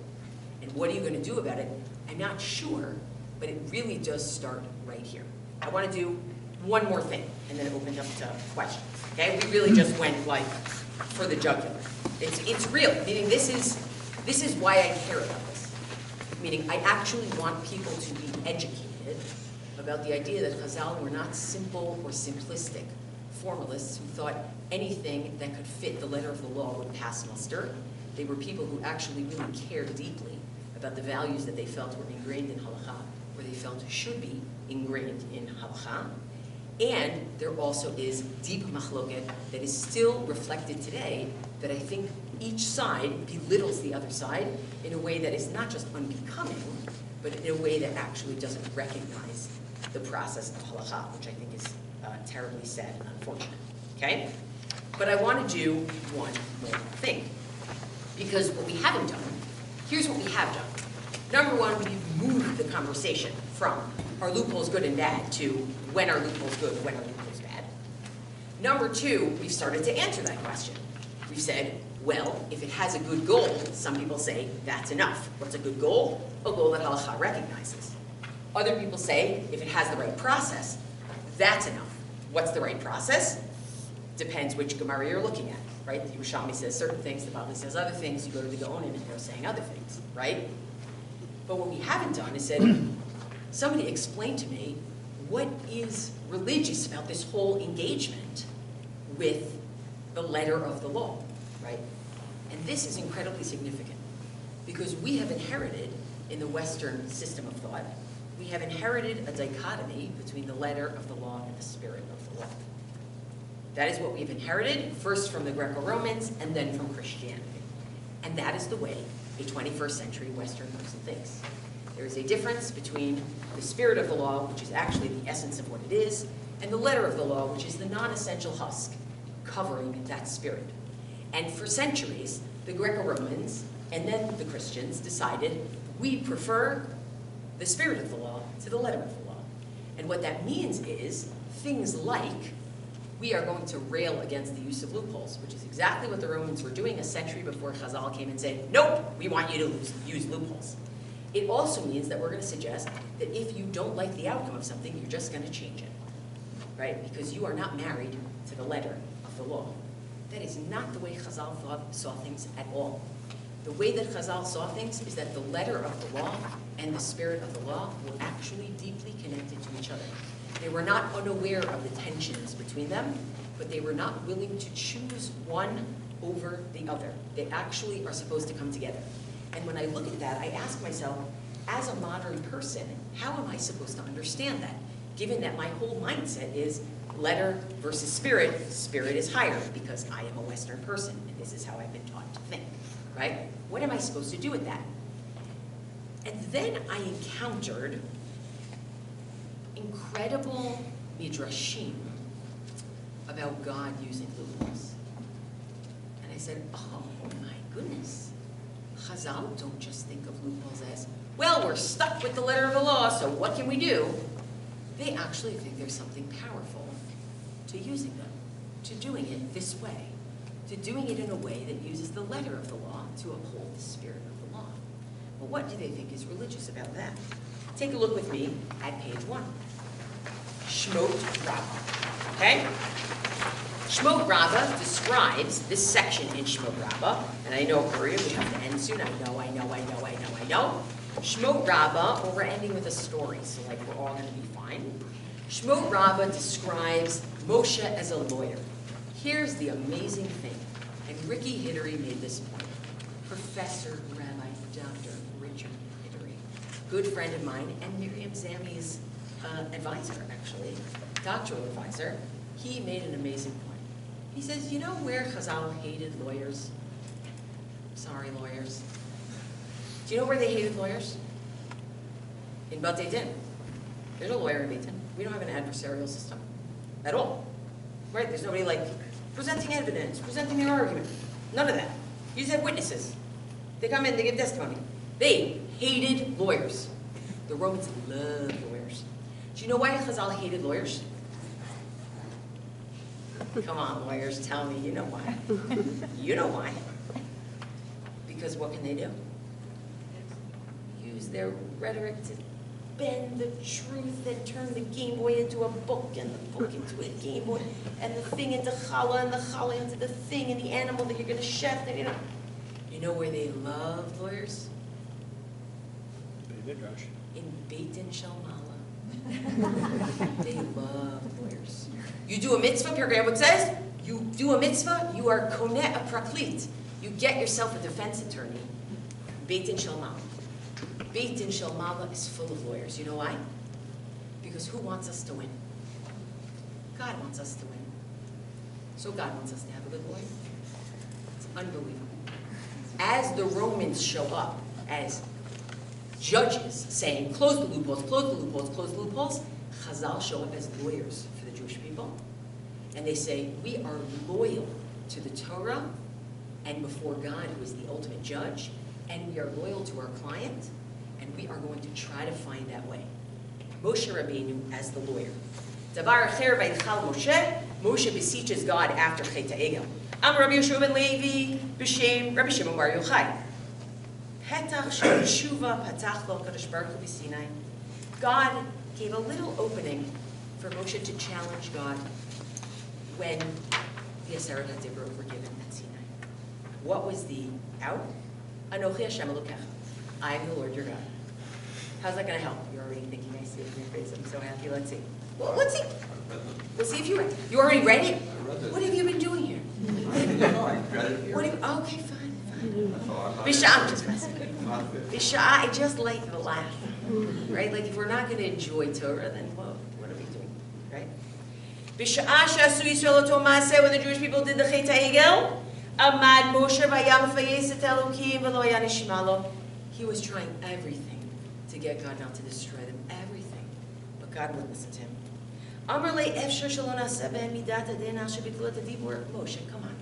And what are you going to do about it? I'm not sure, but it really does start right here. I want to do one more thing, and then open it up to questions, okay? We really just went, like, for the jugular. It's real, meaning this is why I care about this. Meaning I actually want people to be educated about the idea that Chazal were not simple or simplistic formalists who thought anything that could fit the letter of the law would pass muster. They were people who actually really cared deeply about the values that they felt were ingrained in halakha, or they felt should be ingrained in halakha. And there also is deep machloket that is still reflected today that I think each side belittles the other side in a way that is not just unbecoming, but in a way that actually doesn't recognize the process of halakha, which I think is terribly sad and unfortunate, okay? But I want to do one more thing, because what we haven't done, here's what we have done. Number one, we've moved the conversation from are loopholes good and bad to when are loopholes good, when are loopholes bad. Number two, we've started to answer that question. We've said, well, if it has a good goal, some people say that's enough. What's a good goal? A goal that halakha recognizes. Other people say, if it has the right process, that's enough. What's the right process? Depends which Gemara you're looking at, right? The Yerushalmi says certain things, the Bavli says other things, you go to the Gaonim and they're saying other things, right? But what we haven't done is said, somebody explain to me what is religious about this whole engagement with the letter of the law, right? And this is incredibly significant because we have inherited in the Western system of thought, we have inherited a dichotomy between the letter of the law and the spirit of the law. That is what we've inherited, first from the Greco-Romans and then from Christianity. And that is the way a 21st century Western person thinks. There is a difference between the spirit of the law, which is actually the essence of what it is, and the letter of the law, which is the non-essential husk covering that spirit. And for centuries, the Greco-Romans and then the Christians decided we prefer the spirit of the law to the letter of the law. And what that means is things like we are going to rail against the use of loopholes, which is exactly what the Romans were doing a century before Chazal came and said, nope, we want you to use loopholes. It also means that we're going to suggest that if you don't like the outcome of something, you're just going to change it, right? Because you are not married to the letter of the law. That is not the way Chazal saw things at all. The way that Chazal saw things is that the letter of the law and the spirit of the law were actually deeply connected to each other. They were not unaware of the tensions between them, but they were not willing to choose one over the other. They actually are supposed to come together. And when I look at that, I ask myself, as a modern person, how am I supposed to understand that? Given that my whole mindset is letter versus spirit, spirit is higher because I am a Western person, and this is how I've been taught to think, right? What am I supposed to do with that? And then I encountered incredible midrashim about God using loopholes. And I said, oh my goodness, Chazal don't just think of loopholes as, well, we're stuck with the letter of the law, so what can we do? They actually think there's something powerful to using them, to doing it this way, to doing it in a way that uses the letter of the law to uphold the spirit of the law. Well, what do they think is religious about that? Take a look with me at page 1. Shmot Rabbah, okay? Shmot Rabbah describes this section in Shmot Rabbah, and I know, Korea, we have to end soon. I know. Shmot Rabbah, well, we're ending with a story, so like we're all going to be fine. Shmot Rabbah describes Moshe as a lawyer. Here's the amazing thing, and Ricky Hidary made this point. Professor, Rabbi, Dr. Richard Hidary, good friend of mine, and Miriam Zami's advisor, actually, doctoral advisor, he made an amazing point. He says, you know where Chazal hated lawyers? Sorry, lawyers. Do you know where they hated lawyers? In Beit Din. There's a lawyer in Beit Din. We don't have an adversarial system at all. Right? There's nobody like presenting evidence, presenting their argument. None of that. You just have witnesses. They come in, they give testimony. They hated lawyers. The Romans loved lawyers. Do you know why Chazal hated lawyers? Come on, lawyers, tell me, you know why. You know why. Because what can they do? Use their rhetoric to bend the truth and turn the Game Boy into a book and the book into a Game Boy and the thing into challah and the challah into the thing and the animal that you're going to chef. And you know where they love lawyers? Midrash. In Beit Din Shalmala. They love lawyers. You do a mitzvah, Pirkei Avot says, you do a mitzvah, you are koneh a praklit. You get yourself a defense attorney. Beit Din Shalmala. Beit Din Shalmala is full of lawyers. You know why? Because who wants us to win? God wants us to win. So God wants us to have a good lawyer. It's unbelievable. As the Romans show up as judges saying, close the loopholes, close the loopholes, close the loopholes, Chazal show up as lawyers for the Jewish people. And they say, we are loyal to the Torah and before God, who is the ultimate judge, and we are loyal to our client, and we are going to try to find that way. Moshe Rabbeinu as the lawyer. Davar acher vaychal Moshe, Moshe beseeches God after Chet HaEgel. Am Rabbi Yeshua ben Levi, b'shem Rabbi Shimon bar Yochai. Petach shel tshuva patach lo Kadosh Baruch Hu b'Sinai. God gave a little opening for Moshe to challenge God when the Aseret HaDibrot were given at Sinai. What was the out? Anochi Hashem Elokecha. I am the Lord your God. How's that going to help? You're already thinking, I see it in your face. I'm so happy. Let's see. Well, let's see. We'll see if you're ready. You already read it? What have you been doing here? Okay, fine. Bisha'ah, I'm just messing with you. Bisha'ah, I just like the laugh. Right? Like if we're not going to enjoy Torah, then what are we doing? Right? Bisha'ah she'asu Yisrael oto ma'aseh, when the Jewish people did the Chet HaEgel, Amad Moshe vayam fayes et Elokim v'lo haya nishma lo. He was trying everything to get God not to destroy them. Everything. But God wouldn't listen to him. Amar le efshar shelo na'aseh behem midat hadin al shebitlu et hadibur. Moshe, come on.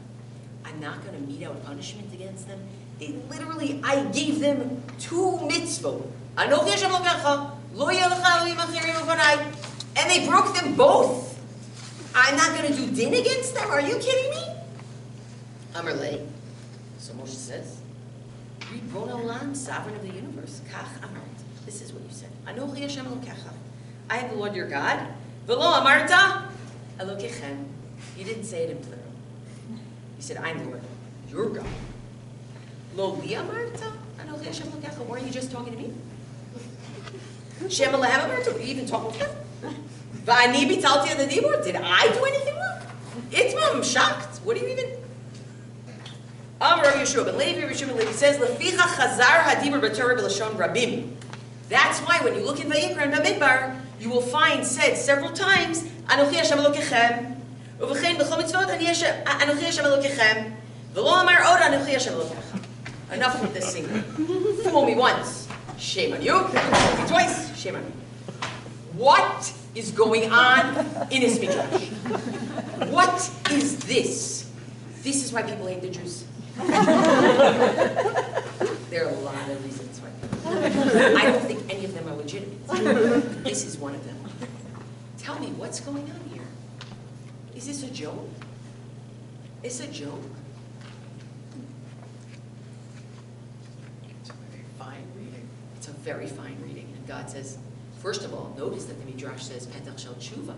I'm not going to mete out punishment against them. They literally, I gave them 2 mitzvot. Anochi Hashem Elokecha, lo yeh lecha elohim acherim u'fanai. And they broke them both. I'm not going to do din against them? Are you kidding me? Amar lei. So Moshe says, Ribon Olam, sovereign of the universe. Kach amart. This is what you said. Anochi Hashem Elokecha. I am the Lord your God. V'lo amarta Elokechem. You didn't say it in plural. You said, I'm the Lord your God. Lo li amarta Anochi Hashem Elokecha. Weren't you just talking to me? Shem Alehem amarta. Were you even talking to them? V'ani bitalti ad hadibur. Did I do anything wrong? It's mom. I'm shocked. What do you even? Amar Rav Yeshua ben Levi, Rav Yeshua ben Levi says, Leficha chazar hadibur b'Torah b'lashon rabim. That's why when you look in Vayikra and Bamidbar, you will find said several times, Anochi Hashem Elokechem, u'v'chein b'chol mitzvot Anochi Hashem Elokechem, v'lo amar od Anochi Hashem Elokecha. Enough with this singing. Fool me once, shame on you. Fool me twice, shame on me. What is going on in this Midrash? What is this? This is why people hate the Jews. There are a lot of reasons why. I don't think any of them are legitimate. This is one of them. Tell me, what's going on here? Is this a joke? It's a joke. It's a very fine reading. It's a very fine reading. And God says, first of all, notice that the Midrash says, Petach shel tshuva,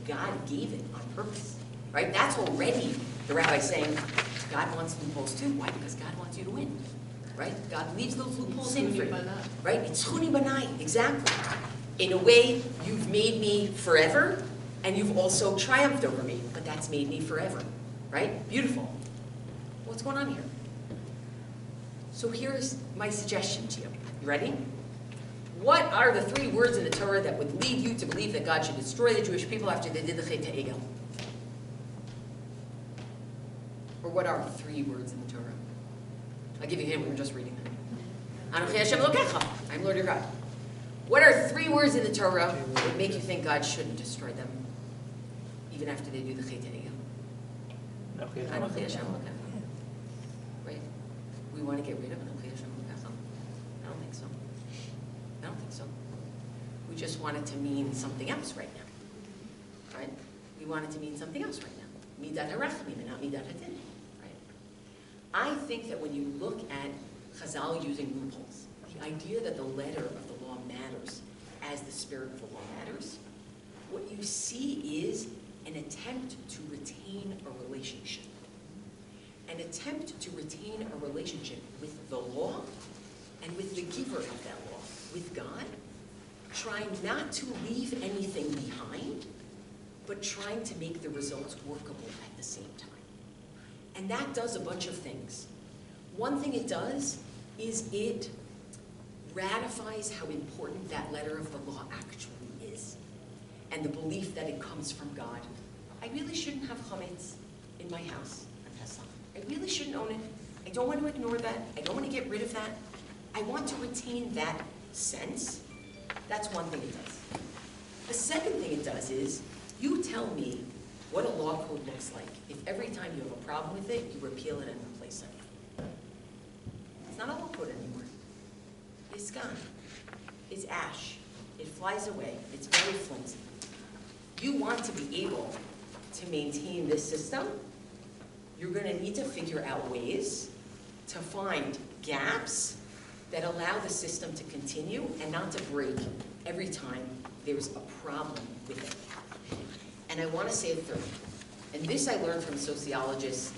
God gave it on purpose. Right? That's already the rabbi saying, God wants loopholes too. Why? Because God wants you to win. Right? God leaves those loopholes in for you. Right? It's chuni banai. Exactly. In a way, you've made me forever, and you've also triumphed over me. But that's made me forever. Right? Beautiful. What's going on here? So here's my suggestion to you. You ready? What are the 3 words in the Torah that would lead you to believe that God should destroy the Jewish people after they did the Chet HaEgel? Or what are 3 words in the Torah? I'll give you a hint, we were just reading them. Anochi Hashem Elokecha. I'm Lord your God. What are 3 words in the Torah that would make you think God shouldn't destroy them even after they do the Chet HaEgel? Anochi Hashem Elokecha. Right? We want to get rid of Anochi Hashem Elokecha? I don't think so. I don't think so. We just want it to mean something else right now. Right? We want it to mean something else right now. Midat harachmim and not midat hadin. Right? I think that when you look at Chazal using loopholes, the idea that the letter of the law matters as the spirit of the law matters, what you see is an attempt to retain a relationship. An attempt to retain a relationship with the law and with the giver of that law, with God, trying not to leave anything behind, but trying to make the results workable at the same time. And that does a bunch of things. One thing it does is it ratifies how important that letter of the law actually is, and the belief that it comes from God. I really shouldn't have chametz in my house on Pesach. I really shouldn't own it. I don't want to ignore that. I don't want to get rid of that. I want to retain that sense. That's one thing it does. The second thing it does is, you tell me what a law code looks like if every time you have a problem with it, you repeal it and replace it. It's not a law code anymore. It's gone. It's ash. It flies away. It's very flimsy. You want to be able to maintain this system, you're going to need to figure out ways to find gaps that allow the system to continue and not to break every time there's a problem with it. And I want to say a third. And this I learned from sociologist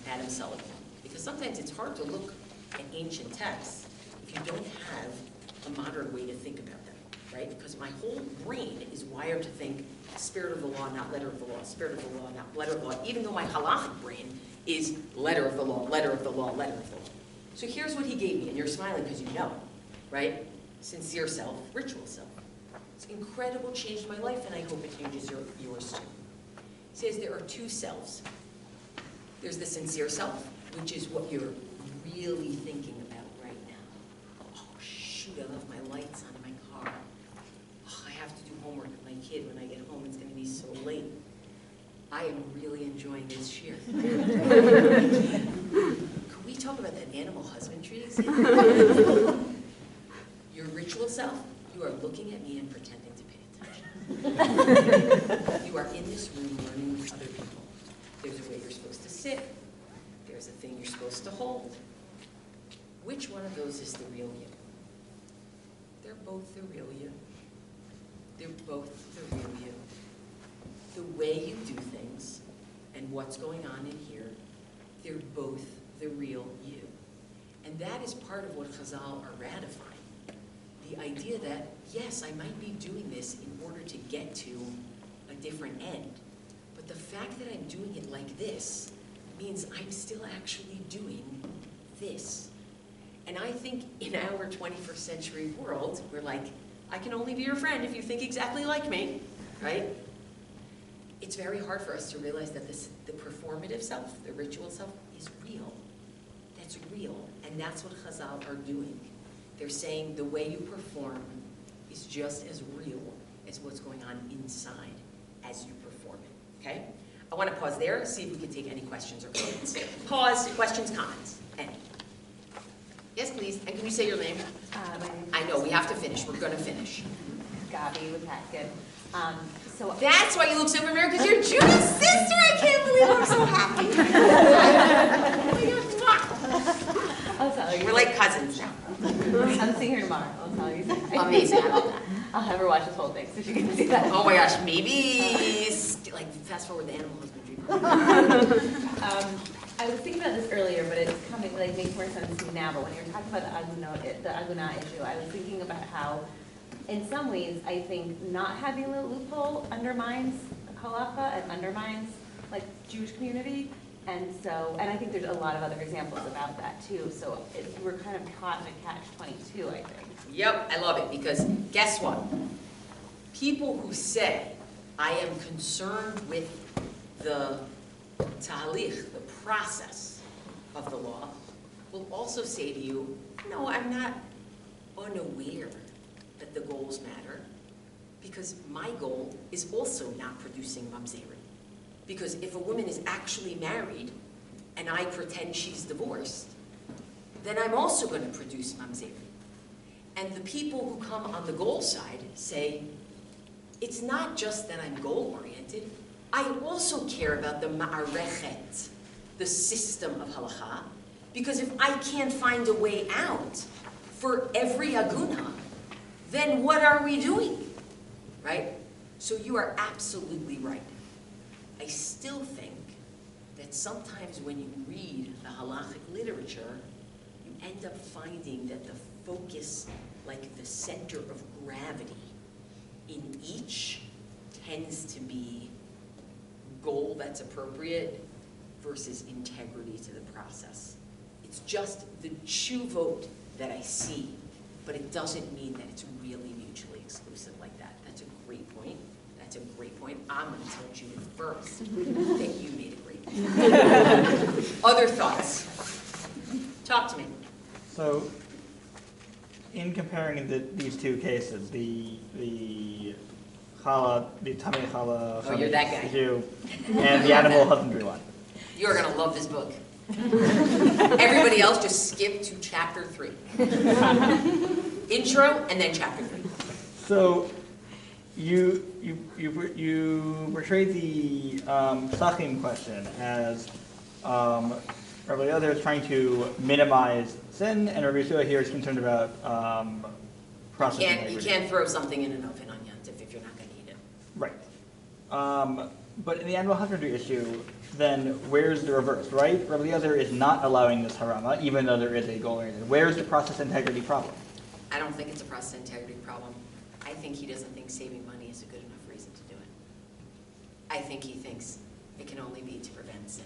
Adam Sullivan. Because sometimes it's hard to look at ancient texts if you don't have a modern way to think about them, right? Because my whole brain is wired to think spirit of the law, not letter of the law, spirit of the law, not letter of the law, even though my halakhic brain is letter of the law, letter of the law, letter of the law. So here's what he gave me, and you're smiling because you know, right? Sincere self, ritual self. It's incredible, changed my life, and I hope it changes yours too. He says there are 2 selves. There's the sincere self, which is what you're really thinking about right now. Oh shoot, I left my lights on in my car. Oh, I have to do homework with my kid when I get home. It's going to be so late. I am really enjoying this shiur. Can we talk about that animal husbandry example? Your ritual self, you are looking at me and pretending to pay attention. You are in this this room learning with other people. There's a way you're supposed to sit. There's a thing you're supposed to hold. Which one of those is the real you? They're both the real you. They're both the real you. The way you do things and what's going on in here, they're both the real you. And that is part of what Chazal are ratifying. The idea that, yes, I might be doing this in order to get to a different end, but the fact that I'm doing it like this means I'm still actually doing this. And I think in our 21st century world, we're like, I can only be your friend if you think exactly like me, right? It's very hard for us to realize that the performative self, the ritual self, is real. That's real, and that's what Chazal are doing. They're saying the way you perform is just as real as what's going on inside as you perform it, okay? I want to pause there, see if we can take any questions or comments. Pause, questions, comments, any? Yes, please, and can you say your name? I know, we have to finish, we're going to finish. Gabi with Hatkin. So that's why you look so familiar, because you're Judah's sister. I can't believe I'm so happy. I'll tell you. We're like cousins now. I'm seeing her tomorrow. I'll tell you. Amazing, I love that. I'll have her watch this whole thing so she can see that. Oh my gosh, maybe like fast forward the animal husbandry. I was thinking about this earlier, but it's coming, like, makes more sense to me now. But when you were talking about the alumna issue, I was thinking about how, in some ways, I think not having the loophole undermines halakha and undermines like Jewish community, and so, and I think there's a lot of other examples about that too. So we're kind of caught in a catch-22, I think. Yep, I love it, because guess what? People who say, I am concerned with the tahalich, the process of the law, will also say to you, no, I'm not unaware that the goals matter, because my goal is also not producing mamzerim. Because if a woman is actually married and I pretend she's divorced, then I'm also going to produce mamzerim. And the people who come on the goal side say, it's not just that I'm goal-oriented, I also care about the ma'arechet, the system of halakha, because if I can't find a way out for every aguna, then what are we doing, right? So you are absolutely right. I still think that sometimes when you read the halakhic literature, you end up finding that the focus, like the center of gravity in each, tends to be goal that's appropriate versus integrity to the process. It's just the tshuvot that I see, but it doesn't mean that it's really mutually exclusive like that. That's a great point. That's a great point. I'm going to tell Judith first that you made a great point. Other thoughts? Talk to me. So, in comparing these two cases, the tummy challah, oh, you're that guy. issue, and the animal husbandry one. You're going to love this book. Everybody else just skip to chapter 3. Intro and then chapter 3. So, you portrayed the Sachim question as Rabbi Eliezer is trying to minimize sin, and Rabbi Yeshua here is concerned about process integrity. You can't throw something in an oven on Yontif if you're not going to eat it. Right. But in the animal husbandry issue, then where's the reverse, right? Rabbi Eliezer is not allowing this harama, even though there is a goal-oriented. Where's the process integrity problem? I don't think it's a process integrity problem. I think he doesn't think saving money is a good enough reason to do it. I think he thinks it can only be to prevent sin.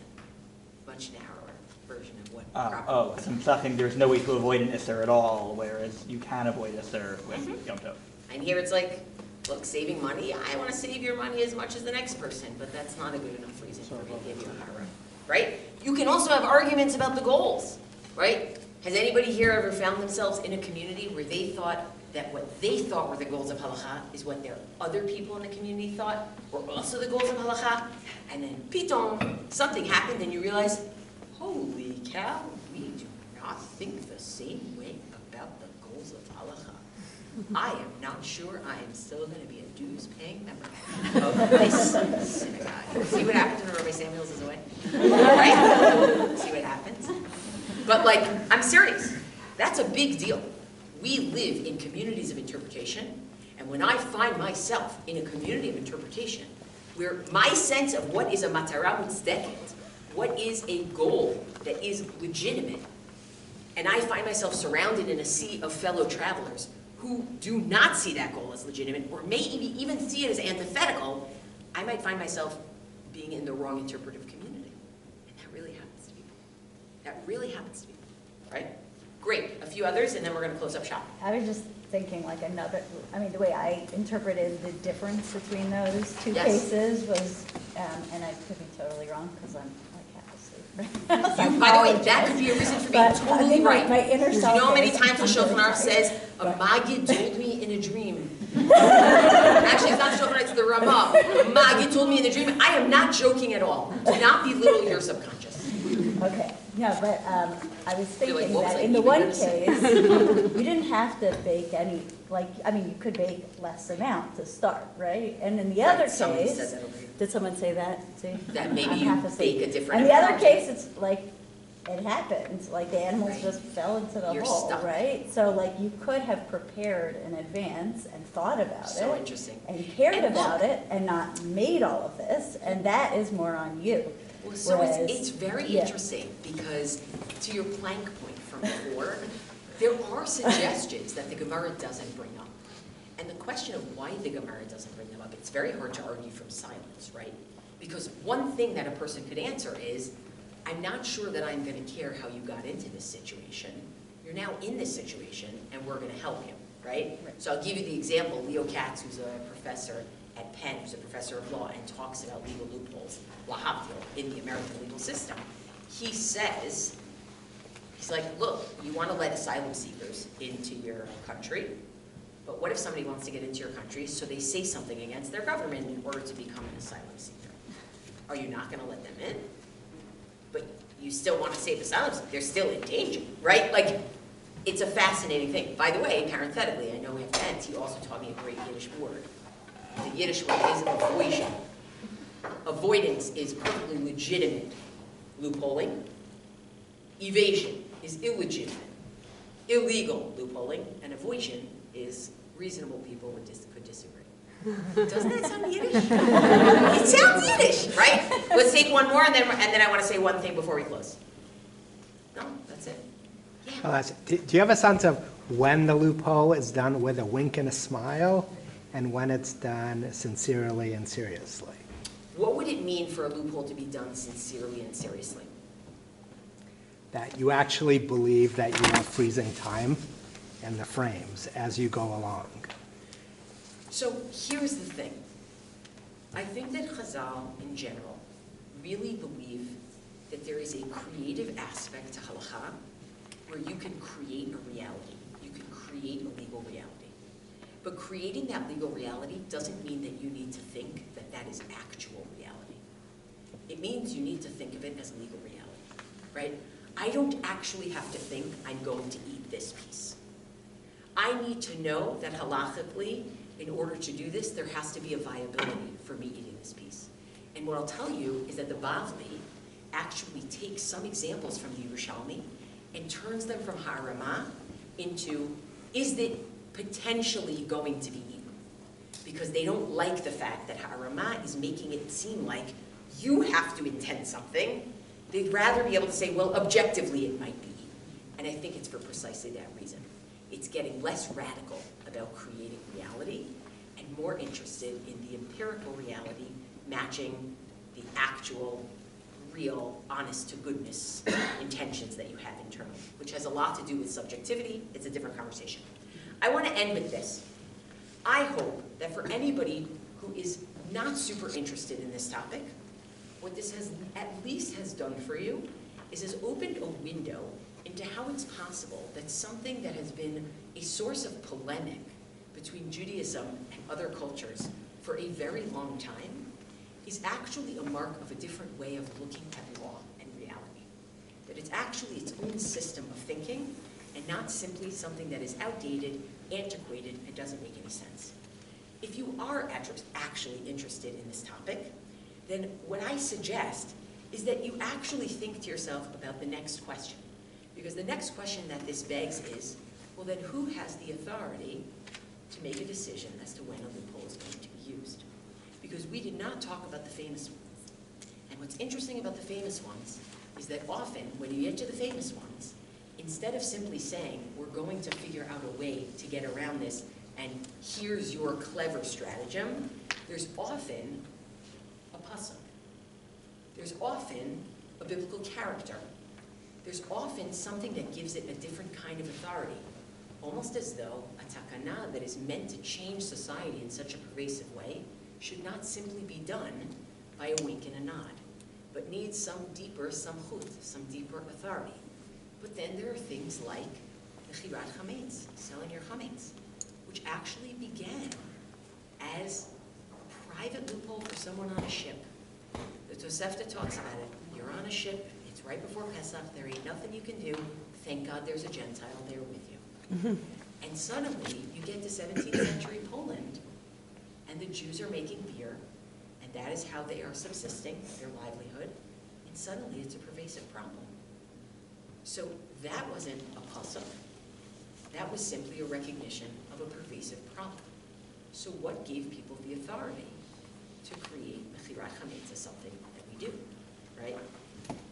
Much narrower version of what so in Sachim, there's no way to avoid an Isser at all, whereas you can avoid Isser with Yom Tov. And here it's like, look, saving money, I want to save your money as much as the next person, but that's not a good enough reason for me to give you a hara, right? You can also have arguments about the goals, right? Has anybody here ever found themselves in a community where they thought that what they thought were the goals of halakha is what their other people in the community thought were also the goals of halakha? And then pitom, something happened and you realize, holy cow, we do not think the same way about the goals of halakha. I am not sure I am still going to be a dues-paying member of this synagogue. See what happens when Rabbi Samuels is away? Right? See what happens? But like, I'm serious. That's a big deal. We live in communities of interpretation, and when I find myself in a community of interpretation where my sense of what is a matara mutzdeket, what is a goal that is legitimate, and I find myself surrounded in a sea of fellow travelers who do not see that goal as legitimate, or may even see it as antithetical, I might find myself being in the wrong interpretive community. And that really happens to people. That really happens to people, right? Great, a few others, and then we're going to close up shop. I was just thinking like another, I mean, the way I interpreted the difference between those two cases was, and I could be totally wrong because I'm like half asleep right now. By the way, that could be a reason for being totally right. My inner self, you know how many times the Shulchan Aruch says, a Maggid told me in a dream. Actually, it's not Shulchan Aruch, it's the Ramah. A Maggid told me in a dream. I am not joking at all. Do not belittle your subconscious. Okay. No, but I was thinking like, that in the one case, you didn't have to bake any, like, I mean, you could bake less amount to start, right? And in the other case, did someone say that? See? That maybe you bake a different And the amount. other case, it's like, it happens, like the animals just fell into the hole, stuck. right? So like you could have prepared in advance and thought about it. So interesting. And cared about it and not made all of this, and that is more on you. Well, so it's very interesting because, to your plank point from before, there are suggestions that the Gemara doesn't bring up. And the question of why the Gemara doesn't bring them up, it's very hard to argue from silence, right? Because one thing that a person could answer is, I'm not sure that I'm going to care how you got into this situation. You're now in this situation, and we're going to help you, right? So I'll give you the example. Leo Katz, who's a professor at Penn, who's a professor of law, and talks about legal loopholes, in the American legal system. He says, he's like, look, you want to let asylum seekers into your country, but what if somebody wants to get into your country, so they say something against their government in order to become an asylum seeker? Are you not going to let them in? But you still want to save asylum seekers. They're still in danger, right? Like, it's a fascinating thing. By the way, parenthetically, I know we have Ed, he also taught me a great Yiddish word. The Yiddish word is avoidance. Avoidance is perfectly legitimate loopholing. Evasion is illegitimate. Illegal loopholing. And avoidance is reasonable people could disagree. Doesn't that sound Yiddish? It sounds Yiddish, right? Let's take one more, and then I want to say one thing before we close. No, that's it. Yeah. Do you have a sense of when the loophole is done with a wink and a smile, and when it's done sincerely and seriously? What would it mean for a loophole to be done sincerely and seriously? That you actually believe that you are freezing time in the frames as you go along. So here's the thing. I think that Chazal, in general, really believe that there is a creative aspect to halakha where you can create a reality. You can create a legal reality. But creating that legal reality doesn't mean that you need to think that that is actual reality. It means you need to think of it as legal reality, right? I don't actually have to think I'm going to eat this piece. I need to know that halakhically, in order to do this, there has to be a viability for me eating this piece. And what I'll tell you is that the Bavli actually takes some examples from the Yerushalmi and turns them from ha'arama into, is it potentially going to be eaten? Because they don't like the fact that ha'arama is making it seem like you have to intend something. They'd rather be able to say, well, objectively it might be eaten. And I think it's for precisely that reason. It's getting less radical about creating reality and more interested in the empirical reality matching the actual, real, honest-to-goodness intentions that you have internally, which has a lot to do with subjectivity. It's a different conversation. I want to end with this. I hope that for anybody who is not super interested in this topic, what this has at least has done for you is has opened a window into how it's possible that something that has been a source of polemic between Judaism and other cultures for a very long time is actually a mark of a different way of looking at law and reality. That it's actually its own system of thinking and not simply something that is outdated, antiquated and doesn't make any sense. If you are actually interested in this topic, then what I suggest is that you actually think to yourself about the next question. Because the next question that this begs is, well then who has the authority to make a decision as to when a loophole is going to be used? Because we did not talk about the famous ones. And what's interesting about the famous ones is that often when you get to the famous ones, instead of simply saying, we're going to figure out a way to get around this, and here's your clever stratagem, there's often a pasuk. There's often a biblical character. There's often something that gives it a different kind of authority, almost as though a takana that is meant to change society in such a pervasive way should not simply be done by a wink and a nod, but needs some deeper samchut, some deeper authority. But then there are things like mechirat chametz, selling your chametz, which actually began as a private loophole for someone on a ship. The Tosefta talks about it. You're on a ship, it's right before Pesach, there ain't nothing you can do. Thank God there's a Gentile there with you. And suddenly, you get to 17th century Poland, and the Jews are making beer, and that is how they are subsisting, their livelihood, and suddenly it's a pervasive problem. So that wasn't a pasuk. That was simply a recognition of a pervasive problem. So what gave people the authority to create mechirat chametz as something that we do, right?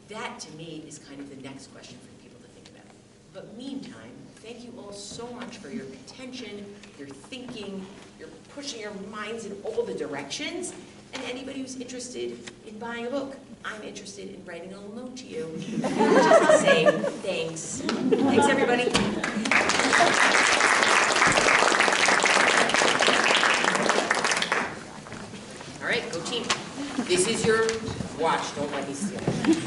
That, to me, is kind of the next question for people to think about. But meantime, thank you all so much for your attention, your thinking, your pushing your minds in all the directions. And anybody who's interested in buying a book, I'm interested in writing a little note to you, just to say thanks. Thanks, everybody. All right, go team. This is your watch. Don't let me steal it.